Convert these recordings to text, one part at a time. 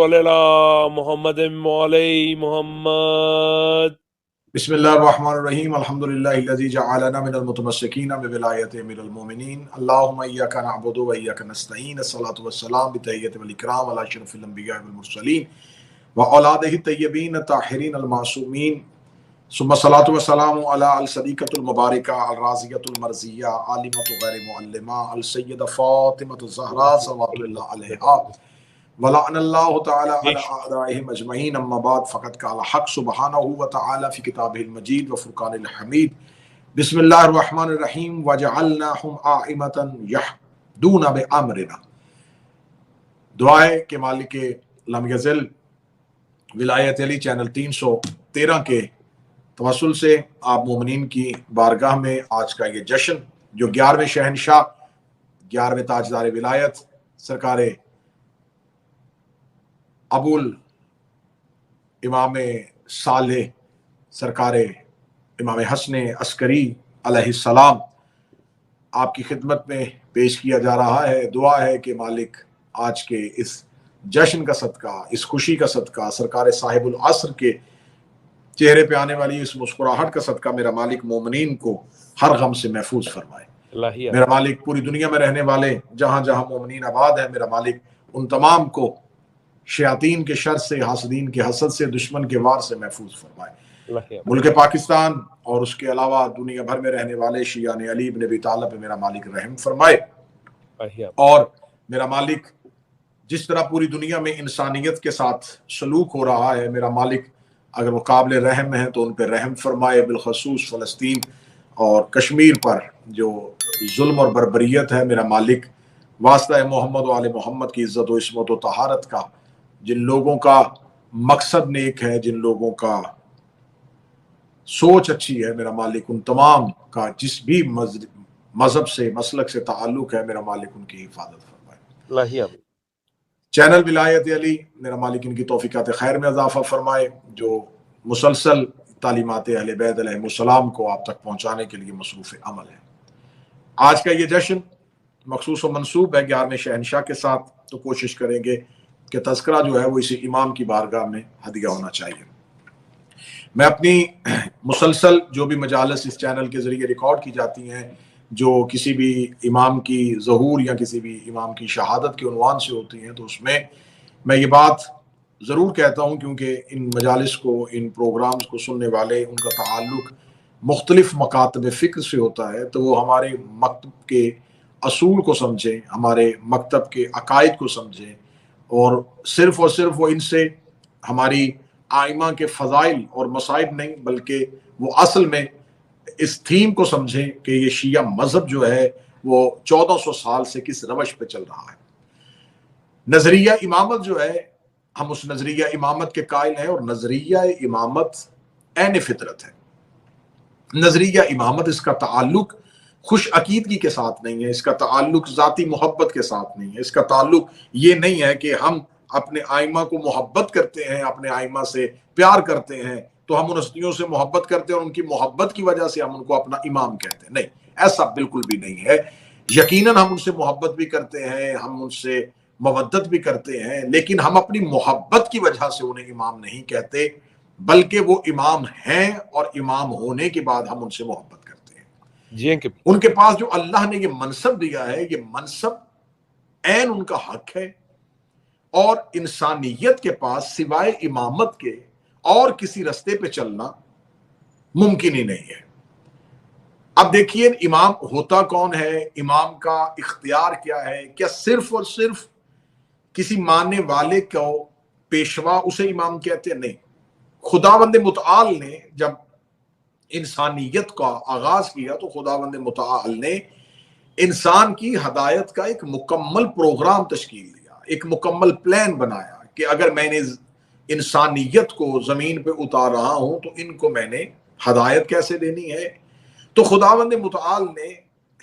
صلی علی محمد مولی محمد۔ بسم اللہ الرحمن الرحیم، الحمدللہ الذی جعلنا من المتمسکین بولایت امیر المومنین، اللہم ایاک نعبد و ایاک نستعین، الصلاۃ والسلام بتحیۃ والاکرام علی اشرف الانبیاء والمرسلین واولادہ الطیبین الطاہرین المعصومین، ثم الصلاۃ والسلام علی الصدیقۃ المبارکہ الرازیۃ المرضیہ عالمۃ غیر معلمہ السیدہ فاطمۃ الزہراء صلوات اللہ علیہا، ولعن اللہ تعالی علی اعدائہم اجمعین، اما بعد فقد قال حق سبحانہ وتعالی فی کتابہ المجید وفرقان الحمید، بسم اللہ الرحمن الرحیم، وجعلناہم ائمۃ یہدون بامرنا۔ دعا ہے کہ مالک لم یزل ولایت علی چینل 313 کے توسل سے آپ مومنین کی بارگاہ میں آج کا یہ جشن جو 11ویں شہنشاہ 11ویں تاجدار ولایت سرکار ابو امام صالح سرکار امام حسن عسکری علیہ السلام آپ کی خدمت میں پیش کیا جا رہا ہے۔ دعا ہے کہ مالک آج کے اس جشن کا صدقہ، اس خوشی کا صدقہ، سرکار صاحب العصر کے چہرے پہ آنے والی اس مسکراہٹ کا صدقہ میرا مالک مومنین کو ہر غم سے محفوظ فرمائے۔ میرا مالک پوری دنیا میں رہنے والے جہاں جہاں مومنین آباد ہیں، میرا مالک ان تمام کو شیاطین کے شر سے، حاسدین کے حسد سے، دشمن کے وار سے محفوظ فرمائے۔ ملک پاکستان اور اس کے علاوہ دنیا بھر میں رہنے والے شیعان علی بن ابی طالب پہ میرا مالک رحم فرمائے۔ اور میرا مالک جس طرح پوری دنیا میں انسانیت کے ساتھ سلوک ہو رہا ہے، میرا مالک اگر وہ قابل رحم ہیں تو ان پہ رحم فرمائے، بالخصوص فلسطین اور کشمیر پر جو ظلم اور بربریت ہے، میرا مالک واسطہ محمد و آل محمد کی عزت و عصمت و طہارت کا، جن لوگوں کا مقصد نیک ہے، جن لوگوں کا سوچ اچھی ہے، میرا مالک ان تمام کا جس بھی مذہب سے، مسلک سے تعلق ہے، میرا مالک ان کی حفاظت فرمائے۔ چینل ولایت علی میرا مالک ان کی توفیقات خیر میں اضافہ فرمائے، جو مسلسل تعلیمات اہل بیت علیہ السلام کو آپ تک پہنچانے کے لیے مصروف عمل ہے۔ آج کا یہ جشن مخصوص و منسوب ہے 11ویں شہنشاہ کے ساتھ، تو کوشش کریں گے کہ تذکرہ جو ہے وہ اسی امام کی بارگاہ میں ہدیہ ہونا چاہیے۔ میں اپنی مسلسل جو بھی مجالس اس چینل کے ذریعے ریکارڈ کی جاتی ہیں، جو کسی بھی امام کی ظہور یا کسی بھی امام کی شہادت کے عنوان سے ہوتی ہیں، تو اس میں یہ بات ضرور کہتا ہوں، کیونکہ ان مجالس کو، ان پروگرامز کو سننے والے، ان کا تعلق مختلف مکاتب فکر سے ہوتا ہے، تو وہ ہمارے مکتب کے اصول کو سمجھیں، ہمارے مکتب کے عقائد کو سمجھیں، اور صرف وہ ان سے ہماری آئمہ کے فضائل اور مصائب نہیں، بلکہ وہ اصل میں اس تھیم کو سمجھیں کہ یہ شیعہ مذہب جو ہے وہ 1400 سال سے کس روش پہ چل رہا ہے۔ نظریہ امامت جو ہے، ہم اس نظریہ امامت کے قائل ہیں، اور نظریہ امامت عین فطرت ہے۔ نظریہ امامت، اس کا تعلق خوش عقیدگی کے ساتھ نہیں ہے، اس کا تعلق ذاتی محبت کے ساتھ نہیں ہے، اس کا تعلق یہ نہیں ہے کہ ہم اپنے آئمہ کو محبت کرتے ہیں، اپنے آئمہ سے پیار کرتے ہیں تو ہم ان ہستیوں سے محبت کرتے ہیں اور ان کی محبت کی وجہ سے ہم ان کو اپنا امام کہتے ہیں۔ نہیں، ایسا بالکل بھی نہیں ہے۔ یقیناً ہم ان سے محبت بھی کرتے ہیں، ہم ان سے مودت بھی کرتے ہیں، لیکن ہم اپنی محبت کی وجہ سے انہیں امام نہیں کہتے، بلکہ وہ امام ہیں، اور امام ہونے کے بعد ہم ان سے محبت کرتے ہیں۔ ان کے پاس جو اللہ نے یہ منصب دیا ہے، یہ منصب عین ان کا حق ہے، اور انسانیت کے پاس سوائے امامت کے اور کسی رستے پہ چلنا ممکن ہی نہیں ہے۔ اب دیکھیے، امام ہوتا کون ہے، امام کا اختیار کیا ہے؟ کیا صرف اور صرف کسی ماننے والے کو پیشوا اسے امام کہتے ہیں؟ نہیں، خداوند متعال نے جب انسانیت کا آغاز کیا تو خداوند متعال نے انسان کی ہدایت کا ایک مکمل پروگرام تشکیل دیا، ایک مکمل پلان بنایا کہ اگر میں نے انسانیت کو زمین پہ اتار رہا ہوں تو ان کو میں نے ہدایت کیسے دینی ہے۔ تو خداوند متعال نے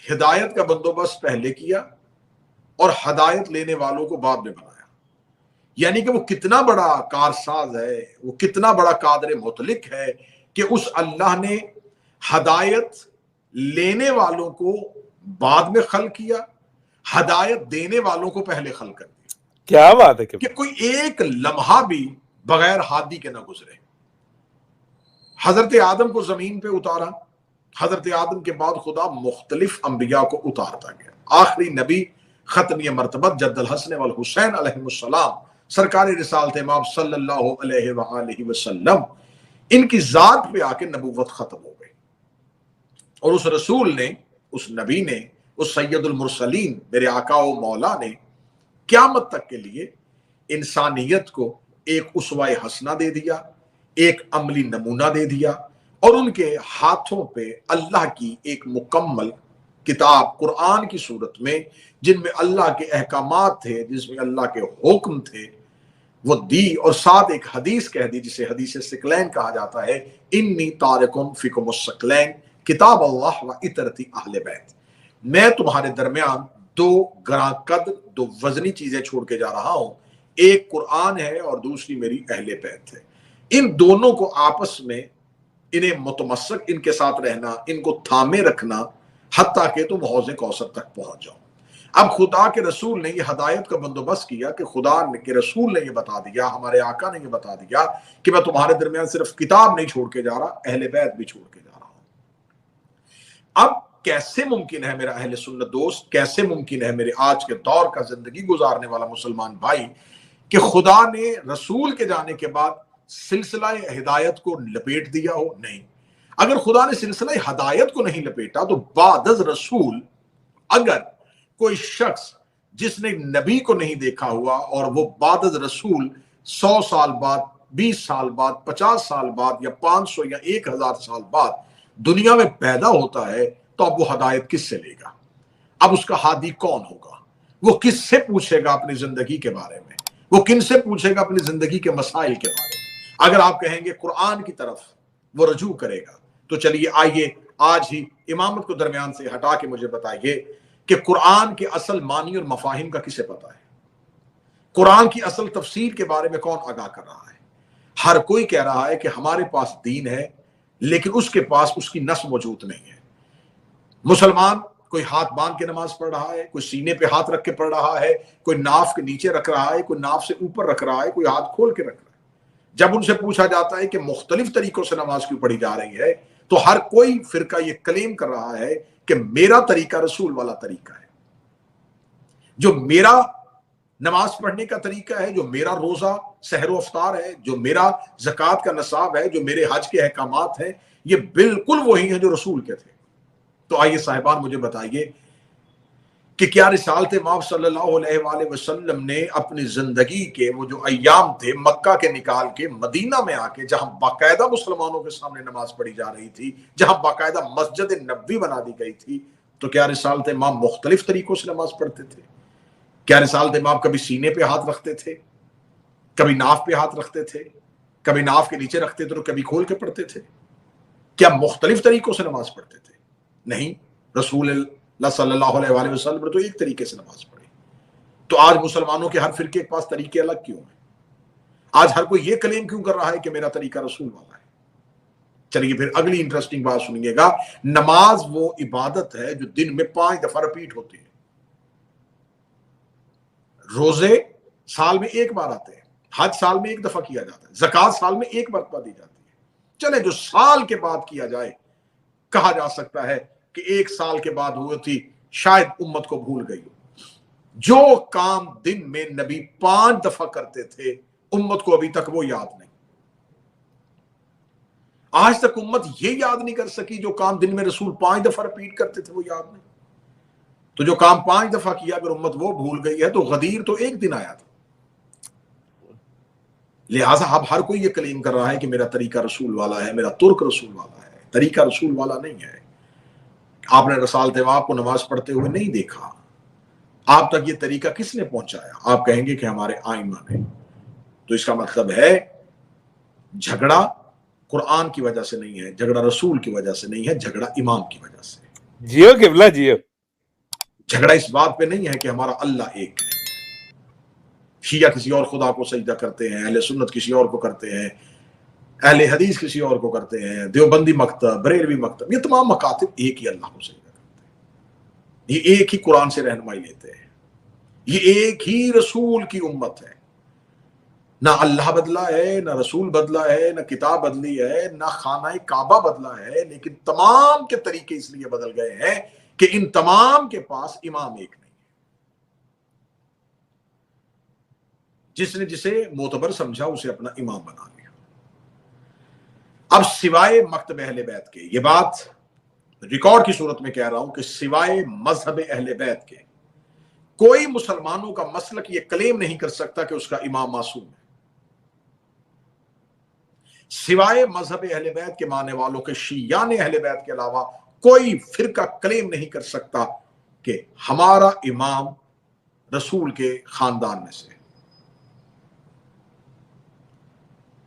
ہدایت کا بندوبست پہلے کیا اور ہدایت لینے والوں کو بعد میں بنایا۔ یعنی کہ وہ کتنا بڑا کارساز ہے، وہ کتنا بڑا قادر مطلق ہے کہ اس اللہ نے ہدایت لینے والوں کو بعد میں خلق کیا، ہدایت دینے والوں کو پہلے خلق کر دیا۔ کیا بات ہے کہ کوئی ایک لمحہ بھی بغیر ہادی کے نہ گزرے. حضرت آدم کو زمین پہ اتارا، حضرت آدم کے بعد خدا مختلف انبیاء کو اتارتا گیا. آخری نبی ختمی مرتبت جد الحسن والحسین علیہ السلام سرکار رسالت امام صلی اللہ علیہ وآلہ وسلم، ان کی ذات پہ آ کے نبوت ختم ہو گئی. اور اس رسول نے، اس نبی نے، اس سید المرسلین میرے آقا و مولا نے قیامت تک کے لیے انسانیت کو ایک اسوہ حسنہ دے دیا، ایک عملی نمونہ دے دیا، اور ان کے ہاتھوں پہ اللہ کی ایک مکمل کتاب قرآن کی صورت میں، جن میں اللہ کے احکامات تھے، جس میں اللہ کے حکم تھے، وہ دی. اور ساتھ ایک حدیث کہہ دی جسے حدیث ثقلین کہا جاتا ہے، انی تارکم فیکم الثقلین کتاب اللہ و اطرتی اہل بیت. میں تمہارے درمیان دو گراں قدر، دو وزنی چیزیں چھوڑ کے جا رہا ہوں، ایک قرآن ہے اور دوسری میری اہل بیت ہے. ان دونوں کو آپس میں انہیں متمسک، ان کے ساتھ رہنا، ان کو تھامے رکھنا حتیٰ کہ تم حوض کوثر تک پہنچ جاؤ. اب خدا کے رسول نے یہ ہدایت کا بندوبست کیا کہ خدا کے رسول نے یہ بتا دیا، ہمارے آقا نے یہ بتا دیا کہ میں تمہارے درمیان صرف کتاب نہیں چھوڑ کے جا رہا، اہل بیت بھی چھوڑ کے جا رہا ہوں. اب کیسے ممکن ہے میرا اہل سنت دوست، کیسے ممکن ہے میرے آج کے دور کا زندگی گزارنے والا مسلمان بھائی کہ خدا نے رسول کے جانے کے بعد سلسلہ ہدایت کو لپیٹ دیا ہو؟ نہیں. اگر خدا نے سلسلہ ہدایت کو نہیں لپیٹا تو بعد از رسول اگر کوئی شخص جس نے نبی کو نہیں دیکھا ہوا اور وہ بعد از رسول 100 سال بعد، 20 سال بعد، 50 سال بعد، یا 500 یا 1000 سال بعد دنیا میں پیدا ہوتا ہے، تو اب وہ ہدایت کس سے لے گا؟ اب اس کا ہادی کون ہوگا؟ وہ کس سے پوچھے گا اپنی زندگی کے بارے میں؟ وہ کن سے پوچھے گا اپنی زندگی کے مسائل کے بارے میں؟ اگر آپ کہیں گے قرآن کی طرف وہ رجوع کرے گا، تو چلیے آئیے آج ہی امامت کو درمیان سے ہٹا کے مجھے بتائیے کہ قرآن کے اصل معنی اور مفاہیم کا کسے پتہ ہے؟ قرآن کی اصل تفسیر کے بارے میں کون آگاہ کر رہا ہے؟ ہر کوئی کہہ رہا ہے کہ ہمارے پاس دین ہے، لیکن اس کے پاس اس کی نس موجود نہیں ہے. مسلمان کوئی ہاتھ باندھ کے نماز پڑھ رہا ہے، کوئی سینے پہ ہاتھ رکھ کے پڑھ رہا ہے، کوئی ناف کے نیچے رکھ رہا ہے، کوئی ناف سے اوپر رکھ رہا ہے، کوئی ہاتھ کھول کے رکھ رہا ہے. جب ان سے پوچھا جاتا ہے کہ مختلف طریقوں سے نماز کیوں پڑھی جا رہی ہے، تو ہر کوئی فرقہ یہ کلیم کر رہا ہے کہ میرا طریقہ رسول والا طریقہ ہے. جو میرا نماز پڑھنے کا طریقہ ہے، جو میرا روزہ سحر و افطار ہے، جو میرا زکوٰۃ کا نصاب ہے، جو میرے حج کے احکامات ہیں، یہ بالکل وہی ہیں جو رسول کے تھے. تو آئیے صاحبان مجھے بتائیے کہ کیا رسالت مآب صلی اللہ علیہ وآلہ وسلم نے اپنی زندگی کے وہ جو ایام تھے مکہ کے نکال کے مدینہ میں آ کے، جہاں باقاعدہ مسلمانوں کے سامنے نماز پڑھی جا رہی تھی، جہاں باقاعدہ مسجد نبوی بنا دی گئی تھی، تو کیا رسالت مآب مختلف طریقوں سے نماز پڑھتے تھے؟ کیا رسالت مآب کبھی سینے پہ ہاتھ رکھتے تھے، کبھی ناف پہ ہاتھ رکھتے تھے، کبھی ناف کے نیچے رکھتے تھے تو کبھی کھول کے پڑھتے تھے؟ کیا مختلف طریقوں سے نماز پڑھتے تھے؟ نہیں. رسول اللہ صلی اللہ علیہ وآلہ وسلم نے تو ایک طریقے سے نماز پڑھی. تو آج مسلمانوں کے ہر فرقے کے پاس طریقے الگ کیوں ہیں؟ آج ہر کوئی یہ کلیم کیوں کر رہا ہے کہ میرا طریقہ رسول والا ہے؟ چلیے پھر اگلی انٹرسٹنگ بات سنیے گا. نماز وہ عبادت ہے جو دن میں 5 دفعہ رپیٹ ہوتی ہے. روزے سال میں ایک بار آتے ہیں، حج سال میں ایک دفعہ کیا جاتا ہے، زکوٰۃ سال میں ایک مرتبہ دی جاتی ہے. چلے جو سال کے بعد کیا جائے، کہا جا سکتا ہے کہ 1 سال کے بعد ہوئی تھی، شاید امت کو بھول گئی ہو. جو کام دن میں نبی 5 دفعہ کرتے تھے، امت کو ابھی تک وہ یاد نہیں. آج تک امت یہ یاد نہیں کر سکی جو کام دن میں رسول 5 دفعہ رپیٹ کرتے تھے وہ یاد نہیں. تو جو کام 5 دفعہ کیا اگر امت وہ بھول گئی ہے تو غدیر تو ایک دن آیا تھا. لہٰذا اب ہر کوئی یہ کلیم کر رہا ہے کہ میرا طریقہ رسول والا ہے، میرا ترک رسول والا ہے. طریقہ رسول والا نہیں ہے. آپ نے رسالت مآب کو نماز پڑھتے ہوئے نہیں دیکھا. آپ تک یہ طریقہ کس نے پہنچایا؟ آپ کہیں گے کہ ہمارے آئمہ نے. تو اس کا مطلب ہے جھگڑا قرآن کی وجہ سے نہیں ہے، جھگڑا رسول کی وجہ سے نہیں ہے، جھگڑا امام کی وجہ سے. جیو قبلہ جیو. جھگڑا اس بات پہ نہیں ہے کہ ہمارا اللہ ایک نہیں ہے. شیعہ کسی اور خدا کو سجدہ کرتے ہیں، اہل سنت کسی اور کو کرتے ہیں، اہل حدیث کسی اور کو کرتے ہیں، دیوبندی مکتب، بریلوی مکتب، یہ تمام مکاتب ایک ہی اللہ کو سجدہ کرتے ہیں. یہ ایک ہی قرآن سے رہنمائی لیتے ہیں. یہ ایک ہی رسول کی امت ہے، نہ اللہ بدلا ہے، نہ رسول بدلا ہے، نہ کتاب بدلی ہے، نہ خانہ کعبہ بدلا ہے، لیکن تمام کے طریقے اس لیے بدل گئے ہیں کہ ان تمام کے پاس امام ایک نہیں ہے۔ جس نے جسے معتبر سمجھا اسے اپنا امام بنا لیا۔ اب سوائے مکتب اہل بیت کے، یہ بات ریکارڈ کی صورت میں کہہ رہا ہوں کہ سوائے مذہب اہل بیت کے کوئی مسلمانوں کا مسلک یہ کلیم نہیں کر سکتا کہ اس کا امام معصوم ہے۔ سوائے مذہب اہل بیت کے ماننے والوں کے شیعان اہل بیت کے علاوہ کوئی فرقہ کلیم نہیں کر سکتا کہ ہمارا امام رسول کے خاندان میں سے۔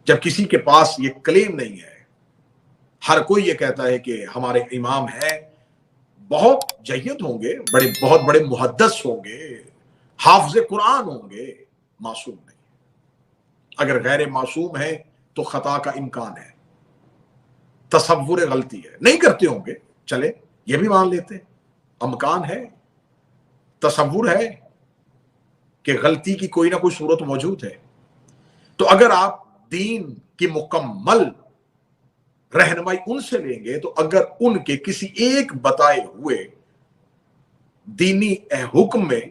جب کسی کے پاس یہ کلیم نہیں ہے، ہر کوئی یہ کہتا ہے کہ ہمارے امام ہیں، بہت جید ہوں گے، بہت بڑے محدث ہوں گے، حافظ قرآن ہوں گے، معصوم نہیں۔ اگر غیر معصوم ہے تو خطا کا امکان ہے، تصور غلطی ہے، نہیں کرتے ہوں گے، چلے یہ بھی مان لیتے، امکان ہے، تصور ہے کہ غلطی کی کوئی نہ کوئی صورت موجود ہے۔ تو اگر آپ دین کی مکمل رہنمائی ان سے لیں گے تو اگر ان کے کسی ایک بتائے ہوئے دینی حکم میں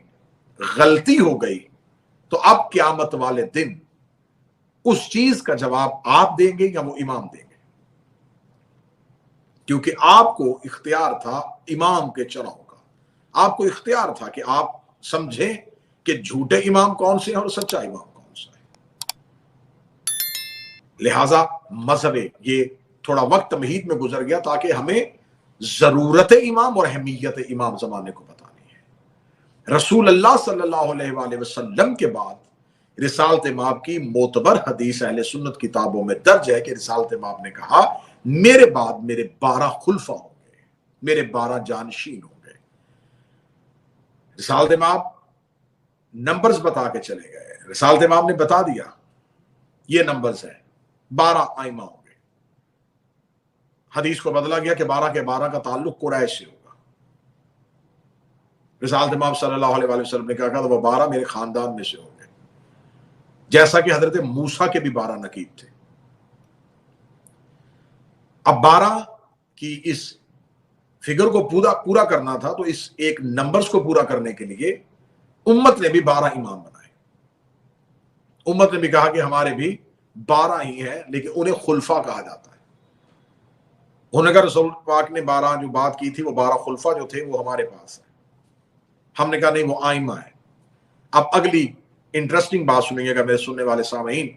غلطی ہو گئی تو اب قیامت والے دن اس چیز کا جواب آپ دیں گے یا وہ امام دیں گے، کیونکہ آپ کو اختیار تھا امام کے چراغ کا، آپ کو اختیار تھا کہ آپ سمجھیں کہ جھوٹے امام کون سے ہیں اور سچا امام کون سا ہے۔ لہذا مذہب، یہ تھوڑا وقت تمہید میں گزر گیا تاکہ ہمیں ضرورت امام اور اہمیت امام زمانے کو بتانی ہے۔ رسول اللہ صلی اللہ علیہ وآلہ وسلم کے بعد رسالت مآب کی معتبر حدیث اہل سنت کتابوں میں درج ہے کہ رسالت مآب نے کہا میرے بعد میرے 12 خلفاء ہوں گے، میرے 12 جانشین ہوں گے۔ رسالت مآب نمبرز بتا کے چلے گئے، رسالت مآب نے بتا دیا یہ نمبرز ہیں، 12 ائمہ ہوں گے۔ حدیث کو بدلا گیا کہ 12 کے 12 کا تعلق قریش سے ہوگا۔ رسالت مآب صلی اللہ علیہ وآلہ وسلم نے کہا تو وہ 12 میرے خاندان میں سے ہوں گے، جیسا کہ حضرت موسیٰ کے بھی 12 نقیب تھے۔ اب 12 کی اس فگر کو پورا کرنا تھا تو اس ایک نمبرز کو پورا کرنے کے لیے امت نے بھی 12 امام بنائے۔ امت نے بھی کہا کہ ہمارے بھی 12 ہی ہیں، لیکن انہیں خلفاء کہا جاتا ہے۔ انہوں نے کہا رسول پاک نے 12 جو بات کی تھی وہ 12 خلفاء جو تھے وہ ہمارے پاس ہیں۔ ہم نے کہا نہیں، وہ ائمہ ہیں۔ اب اگلی انٹرسٹنگ بات سنیں گے میرے سننے والے سامعین،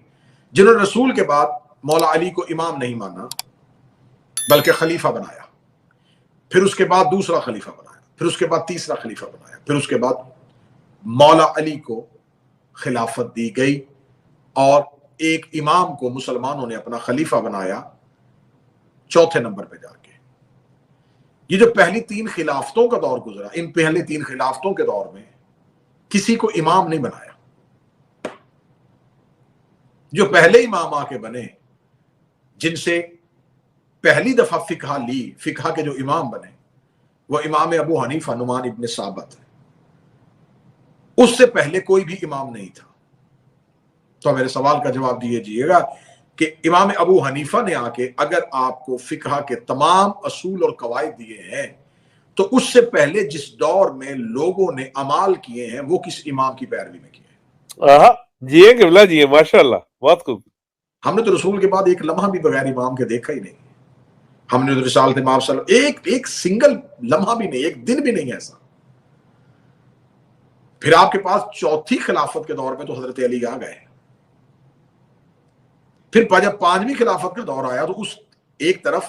جنہوں نے رسول کے بعد مولا علی کو امام نہیں مانا بلکہ خلیفہ بنایا، پھر اس کے بعد دوسرا خلیفہ بنایا، پھر اس کے بعد تیسرا خلیفہ بنایا، پھر اس کے بعد مولا علی کو خلافت دی گئی اور ایک امام کو مسلمانوں نے اپنا خلیفہ بنایا چوتھے نمبر پہ جا کے۔ یہ جو پہلی 3 خلافتوں کا دور گزرا، ان پہلے 3 خلافتوں کے دور میں کسی کو امام نہیں بنایا۔ جو پہلے امام آ کے بنے، جن سے پہلی دفعہ فقہ لی، فقہ کے جو امام بنے، وہ امام ابو حنیفہ نعمان ابن ثابت ہے۔ اس سے پہلے کوئی بھی امام نہیں تھا۔ تو میرے سوال کا جواب دیجیے گا کہ امام ابو حنیفہ نے آ کے اگر آپ کو فقہ کے تمام اصول اور قواعد دیے ہیں تو اس سے پہلے جس دور میں لوگوں نے اعمال کیے ہیں وہ کس امام کی پیروی میں کیے ہیں؟ جی قبلہ جی، ماشاء اللہ، بہت خوب۔ ہم نے تو رسول کے بعد ایک لمحہ بھی بغیر امام کے دیکھا ہی نہیں۔ ہم نے تو رسالت مآب صلی اللہ علیہ وسلم ایک سنگل لمحہ بھی نہیں، ایک دن بھی نہیں ایسا۔ پھر آپ کے پاس چوتھی خلافت کے دور میں تو حضرت علی آ گئے، پھر جب 5ویں خلافت کا دور آیا تو اس ایک طرف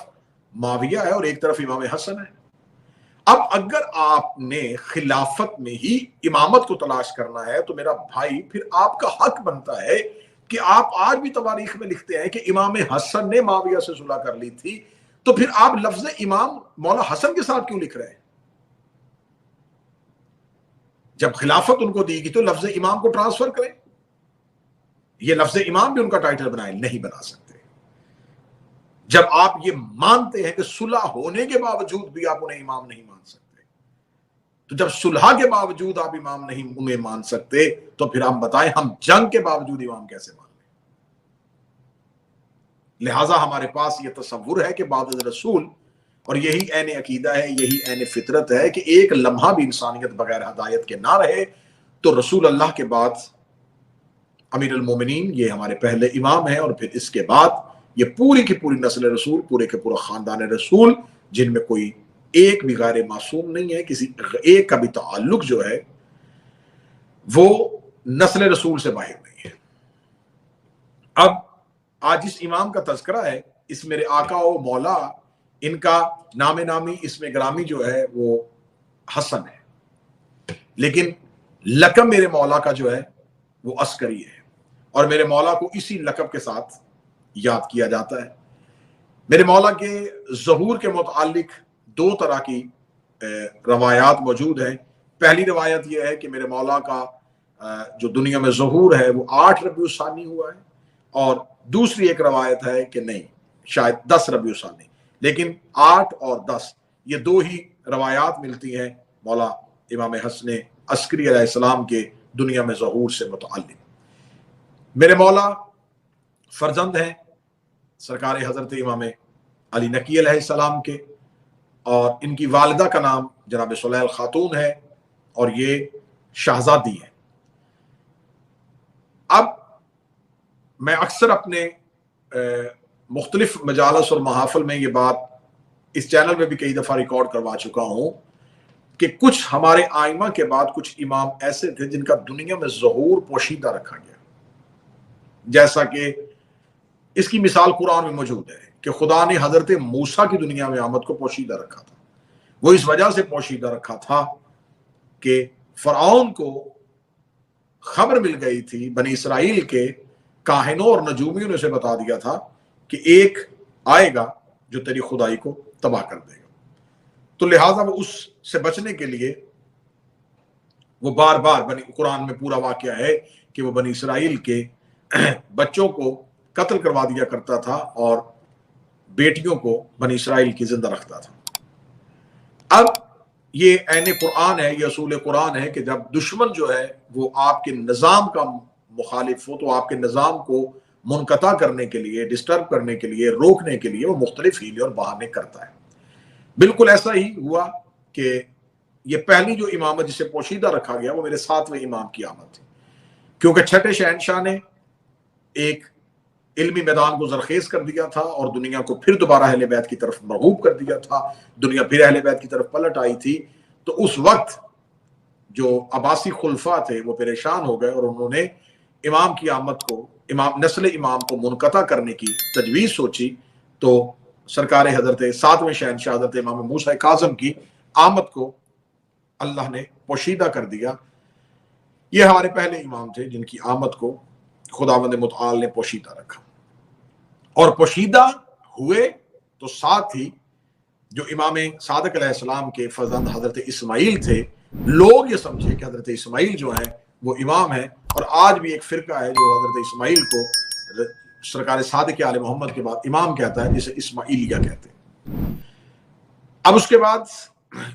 معاویہ ہے اور ایک طرف امام حسن ہے۔ اب اگر آپ نے خلافت میں ہی امامت کو تلاش کرنا ہے تو میرا بھائی پھر آپ کا حق بنتا ہے کہ آپ آج بھی تواریخ میں لکھتے ہیں کہ امام حسن نے معاویہ سے صلح کر لی تھی، تو پھر آپ لفظ امام مولا حسن کے ساتھ کیوں لکھ رہے ہیں؟ جب خلافت ان کو دی گی تو لفظ امام کو ٹرانسفر کریں، یہ لفظ امام بھی ان کا ٹائٹل بنائے، نہیں بنا سکتے۔ جب آپ یہ مانتے ہیں کہ صلح ہونے کے باوجود بھی آپ انہیں امام نہیں مان سکتے، تو جب صلح کے باوجود آپ امام نہیں انہیں مان سکتے تو پھر ہم بتائیں ہم جنگ کے باوجود امام کیسے مان لیں؟ لہٰذا ہمارے پاس یہ تصور ہے کہ بعد رسول، اور یہی عین عقیدہ ہے، یہی عین فطرت ہے کہ ایک لمحہ بھی انسانیت بغیر ہدایت کے نہ رہے، تو رسول اللہ کے بعد امیر المومنین یہ ہمارے پہلے امام ہیں، اور پھر اس کے بعد یہ پوری کی پوری نسل رسول، پورے کے پورا خاندان رسول، جن میں کوئی ایک بھی غیر معصوم نہیں ہے، کسی ایک کا بھی تعلق جو ہے وہ نسل رسول سے باہر نہیں ہے۔ اب آج اس امام کا تذکرہ ہے، اس میرے آقا و مولا، ان کا نام نامی اسم گرامی جو ہے وہ حسن ہے، لیکن لقب میرے مولا کا جو ہے وہ عسکری ہے، اور میرے مولا کو اسی لقب کے ساتھ یاد کیا جاتا ہے۔ میرے مولا کے ظہور کے متعلق دو طرح کی روایات موجود ہیں۔ پہلی روایت یہ ہے کہ میرے مولا کا جو دنیا میں ظہور ہے وہ 8 ربیع الثانی ہوا ہے، اور دوسری ایک روایت ہے کہ نہیں، شاید 10 ربیع الثانی، لیکن 8 اور 10 یہ دو ہی روایات ملتی ہیں مولا امام حسن عسکری علیہ السلام کے دنیا میں ظہور سے متعلق۔ میرے مولا فرزند ہیں سرکار حضرت امام علی نقی علیہ السلام کے، اور ان کی والدہ کا نام جناب سلیل خاتون ہے، اور یہ شہزادی ہیں۔ اب میں اکثر اپنے مختلف مجالس اور محافل میں یہ بات اس چینل میں بھی کئی دفعہ ریکارڈ کروا چکا ہوں کہ کچھ ہمارے آئمہ کے بعد کچھ امام ایسے تھے جن کا دنیا میں ظہور پوشیدہ رکھا گیا، جیسا کہ اس کی مثال قرآن میں موجود ہے کہ خدا نے حضرت موسیٰ کی دنیا میں آمد کو پوشیدہ رکھا تھا۔ وہ اس وجہ سے پوشیدہ رکھا تھا کہ فرعون کو خبر مل گئی تھی، بنی اسرائیل کے کاہنوں اور نجومیوں نے اسے بتا دیا تھا کہ ایک آئے گا جو تیری خدائی کو تباہ کر دے گا، تو لہٰذا وہ اس سے بچنے کے لیے وہ بار بار قرآن میں پورا واقعہ ہے کہ وہ بنی اسرائیل کے بچوں کو قتل کروا دیا کرتا تھا اور بیٹیوں کو بنی اسرائیل کی زندہ رکھتا تھا۔ اب یہ عین قرآن ہے، یہ اصول قرآن ہے کہ جب دشمن جو ہے وہ آپ کے نظام کا مخالف ہو تو آپ کے نظام کو منقطع کرنے کے لیے، ڈسٹرب کرنے کے لیے، روکنے کے لیے وہ مختلف ہیلے اور بہانے کرتا ہے۔ بالکل ایسا ہی ہوا کہ یہ پہلی جو امامت جسے پوشیدہ رکھا گیا وہ میرے 7ویں امام کی آمد تھی، کیونکہ چھٹے شہنشاہ نے ایک علمی میدان کو زرخیز کر دیا تھا اور دنیا کو پھر دوبارہ اہل بیت کی طرف مرغوب کر دیا تھا، دنیا پھر اہل بیت کی طرف پلٹ آئی تھی، تو اس وقت جو عباسی خلفاء تھے وہ پریشان ہو گئے اور انہوں نے امام کی آمد کو، نسل امام کو منقطع کرنے کی تجویز سوچی، تو سرکار حضرت 7ویں شہنشاہ حضرت امام موسیٰ کاظم کی آمد کو اللہ نے پوشیدہ کر دیا۔ یہ ہمارے پہلے امام تھے جن کی آمد کو خداوند متعال نے پوشیدہ رکھا، اور پوشیدہ ہوئے تو ساتھ ہی جو امام صادق علیہ السلام کے فرزند حضرت اسماعیل تھے، لوگ یہ سمجھے کہ حضرت اسماعیل جو ہیں وہ امام ہیں، اور آج بھی ایک فرقہ ہے جو حضرت اسماعیل کو سرکار صادق آل محمد کے بعد امام کہتا ہے، جسے اسماعیلیہ کہتے ہیں۔ اب اس کے بعد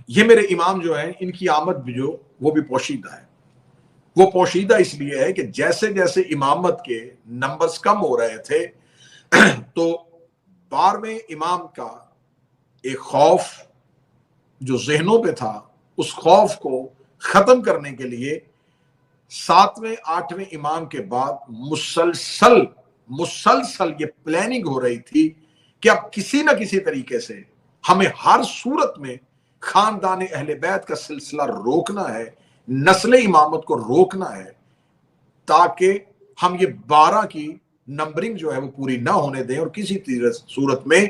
یہ میرے امام جو ہیں ان کی آمد بھی جو وہ بھی پوشیدہ ہے۔ وہ پوشیدہ اس لیے ہے کہ جیسے جیسے امامت کے نمبرز کم ہو رہے تھے تو 12ویں امام کا ایک خوف جو ذہنوں پہ تھا، اس خوف کو ختم کرنے کے لیے 7ویں 8ویں امام کے بعد مسلسل یہ پلاننگ ہو رہی تھی کہ اب کسی نہ کسی طریقے سے ہمیں ہر صورت میں خاندان اہل بیت کا سلسلہ روکنا ہے، نسل امامت کو روکنا ہے، تاکہ ہم یہ 12 کی نمبرنگ جو ہے وہ پوری نہ ہونے دیں، اور کسی صورت میں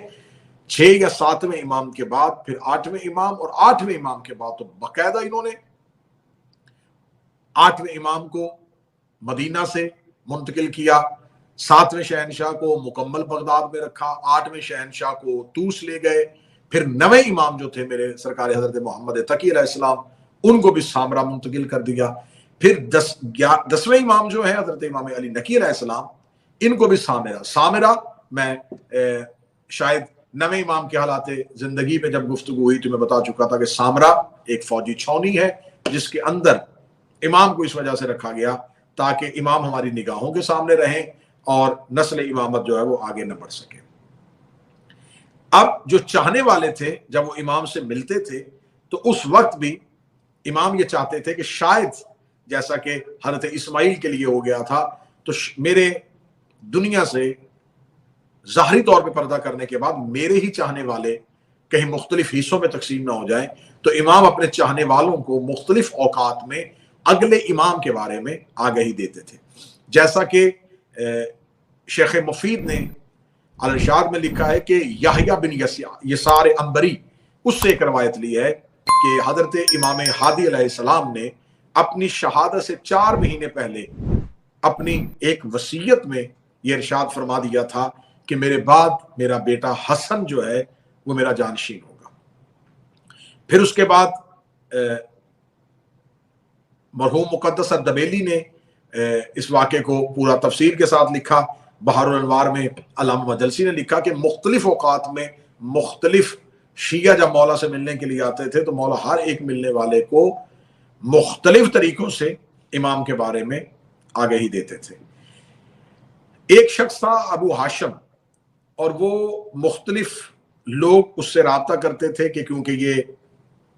6 یا 7ویں امام کے بعد پھر 8ویں امام، اور 8ویں امام کے بعد تو باقاعدہ انہوں نے 8ویں امام کو مدینہ سے منتقل کیا، 7ویں شہنشاہ کو مکمل بغداد میں رکھا، 8ویں شہنشاہ کو طوس لے گئے، پھر 9ویں امام جو تھے میرے سرکار حضرت محمد تقی علیہ السلام ان کو بھی سامرا منتقل کر دیا، پھر 10ویں امام جو ہیں حضرت امام علی نقی علیہ السلام ان کو بھی سامرا میں شاید نویں امام کے حالات زندگی میں جب گفتگو ہوئی تو میں بتا چکا تھا کہ سامرا ایک فوجی چھاؤنی ہے جس کے اندر امام کو اس وجہ سے رکھا گیا تاکہ امام ہماری نگاہوں کے سامنے رہیں اور نسل امامت جو ہے وہ آگے نہ بڑھ سکے۔ اب جو چاہنے والے تھے جب وہ امام سے ملتے تھے تو اس وقت بھی امام یہ چاہتے تھے کہ شاید جیسا کہ حضرت اسماعیل کے لیے ہو گیا تھا تو میرے دنیا سے ظاہری طور پہ پردہ کرنے کے بعد میرے ہی چاہنے والے کہیں مختلف حصوں میں تقسیم نہ ہو جائیں، تو امام اپنے چاہنے والوں کو مختلف اوقات میں اگلے امام کے بارے میں آگہی دیتے تھے، جیسا کہ شیخ مفید نے الارشاد میں لکھا ہے کہ یحییٰ بن یسار عنبری اس سے ایک روایت لی ہے کہ حضرت امام ہادی علیہ السلام نے اپنی شہادت سے 4 مہینے پہلے اپنی ایک وصیت میں یہ ارشاد فرما دیا تھا کہ میرے بعد میرا بیٹا حسن جو ہے وہ میرا جانشین ہوگا۔ پھر اس کے بعد مرحوم مقدس الدبیلی نے اس واقعے کو پورا تفسیر کے ساتھ لکھا۔ بحر الانوار میں علامہ مجلسی نے لکھا کہ مختلف اوقات میں مختلف شیعہ جب مولا سے ملنے کے لیے آتے تھے تو مولا ہر ایک ملنے والے کو مختلف طریقوں سے امام کے بارے میں آگہی دیتے تھے۔ ایک شخص تھا ابو ہاشم، اور وہ مختلف لوگ اس سے رابطہ کرتے تھے کہ کیونکہ یہ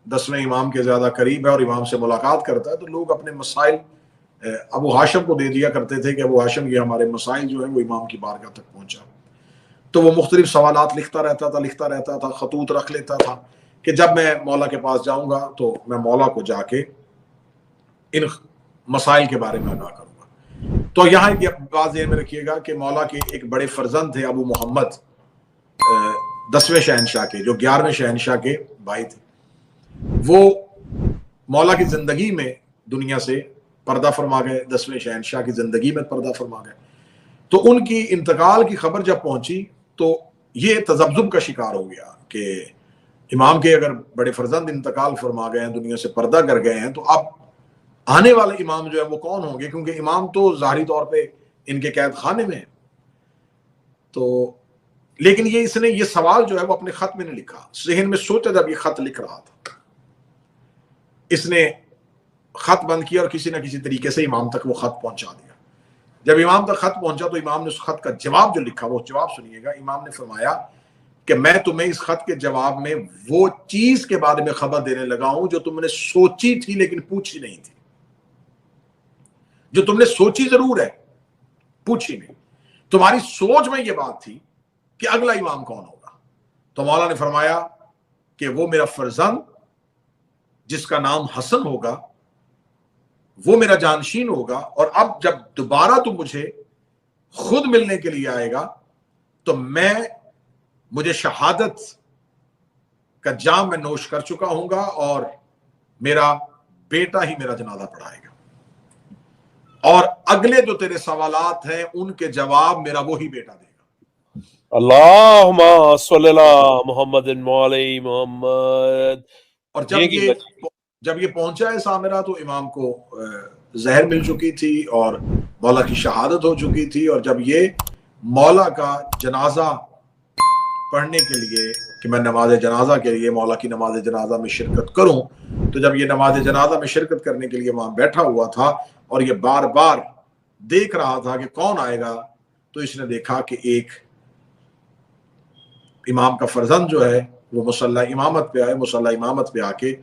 10ویں امام کے زیادہ قریب ہے اور امام سے ملاقات کرتا ہے تو لوگ اپنے مسائل ابو ہاشم کو دے دیا کرتے تھے کہ ابو ہاشم یہ ہمارے مسائل جو ہیں وہ امام کی بارگاہ تک پہنچا۔ تو وہ مختلف سوالات لکھتا رہتا تھا، خطوط رکھ لیتا تھا کہ جب میں مولا کے پاس جاؤں گا تو میں مولا کو جا کے ان مسائل کے بارے میں آگاہ کروں گا۔ تو یہاں ایک بات ذہن میں رکھیے گا کہ مولا کے ایک بڑے فرزند تھے ابو محمد 10ویں شہنشاہ کے، جو 11ویں شہنشاہ کے بھائی تھے۔ وہ مولا کی زندگی میں دنیا سے پردہ فرما گئے، 10ویں شہنشاہ کی زندگی میں پردہ فرما گئے۔ تو ان کی انتقال کی خبر جب پہنچی تو یہ تذبذب کا شکار ہو گیا کہ امام کے اگر بڑے فرزند انتقال فرما گئے ہیں، دنیا سے پردہ کر گئے ہیں، تو اب آنے والے امام جو ہے وہ کون ہوں گے؟ کیونکہ امام تو ظاہری طور پہ ان کے قید خانے میں ہے۔ تو لیکن اس نے یہ سوال جو ہے وہ اپنے خط میں نے لکھا، ذہن میں سوچا جب یہ خط لکھ رہا تھا، اس نے خط بند کیا اور کسی نہ کسی طریقے سے امام تک وہ خط پہنچا دیا۔ جب امام تک خط پہنچا تو امام نے اس خط کا جواب جو لکھا، وہ جواب سنیے گا۔ امام نے فرمایا کہ میں تمہیں اس خط کے جواب میں وہ چیز کے بارے میں خبر دینے لگا ہوں جو تم نے سوچی تھی لیکن پوچھی نہیں تھی، جو تم نے سوچی ضرور ہے، پوچھی نہیں۔ تمہاری سوچ میں یہ بات تھی کہ اگلا امام کون ہوگا، تو مولا نے فرمایا کہ وہ میرا فرزند جس کا نام حسن ہوگا وہ میرا جانشین ہوگا، اور اب جب دوبارہ تو مجھے خود ملنے کے لیے آئے گا تو مجھے شہادت کا جام میں نوش کر چکا ہوں گا اور میرا بیٹا ہی میرا جنازہ پڑھائے گا، اور اگلے جو تیرے سوالات ہیں ان کے جواب میرا وہی بیٹا دے گا۔ اللہم صلی اللہ محمد مولی محمد۔ اور جب یہ پہنچا ہے سامرا تو امام کو زہر مل چکی تھی اور مولا کی شہادت ہو چکی تھی، اور جب یہ مولا کا جنازہ پڑھنے کے لیے کہ میں نماز جنازہ کے لیے مولا کی نماز جنازہ میں شرکت کروں، تو جب یہ نماز جنازہ میں شرکت کرنے کے لیے وہاں بیٹھا ہوا تھا اور یہ بار بار دیکھ رہا تھا کہ کون آئے گا، تو اس نے دیکھا کہ ایک امام کا فرزند جو ہے وہ مصلی امامت پہ آئے، مصلی امامت پہ آ کے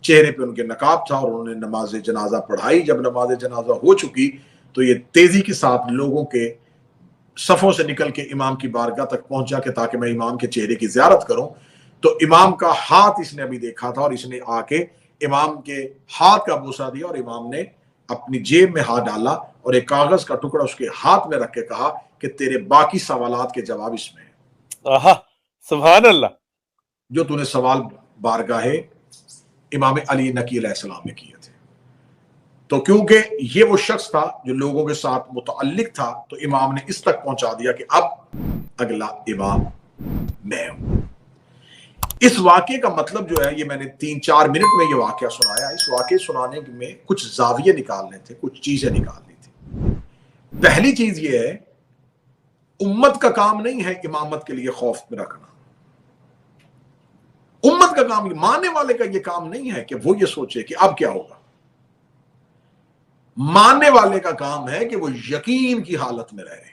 چہرے پہ ان کے نقاب تھا اور انہوں نے نماز جنازہ پڑھائی۔ جب نماز جنازہ ہو چکی تو یہ تیزی کے ساتھ لوگوں کے صفوں سے نکل کے امام کی بارگاہ تک پہنچا کہ تاکہ میں امام کے چہرے کی زیارت کروں۔ تو امام کا ہاتھ اس نے ابھی دیکھا تھا اور اس نے آ کے امام کے ہاتھ کا بوسہ دیا، اور امام نے اپنی جیب میں ہاتھ ڈالا اور ایک کاغذ کا ٹکڑا اس کے ہاتھ میں رکھ کے کہا کہ تیرے باقی سوالات کے جواب اس میں ہیں۔ آہا سبحان اللہ، جو تو نے سوال بارگاہ امام علی نقی علیہ السلام نے کیے تھے۔ تو کیونکہ یہ وہ شخص تھا جو لوگوں کے ساتھ متعلق تھا تو امام نے اس تک پہنچا دیا کہ اب اگلا امام میں ہوں۔ اس واقعے کا مطلب جو ہے، یہ میں نے 3-4 منٹ میں یہ واقعہ سنایا، اس واقعے سنانے میں کچھ زاویے نکالنے تھے، کچھ چیزیں نکالنی تھی۔ پہلی چیز یہ ہے، امت کا کام نہیں ہے امامت کے لیے خوف میں رکھنا، امت کا کام، ماننے والے کا یہ کام نہیں ہے کہ وہ یہ سوچے کہ اب کیا ہوگا. ماننے والے کا کام ہے کہ وہ یقین کی حالت میں رہے.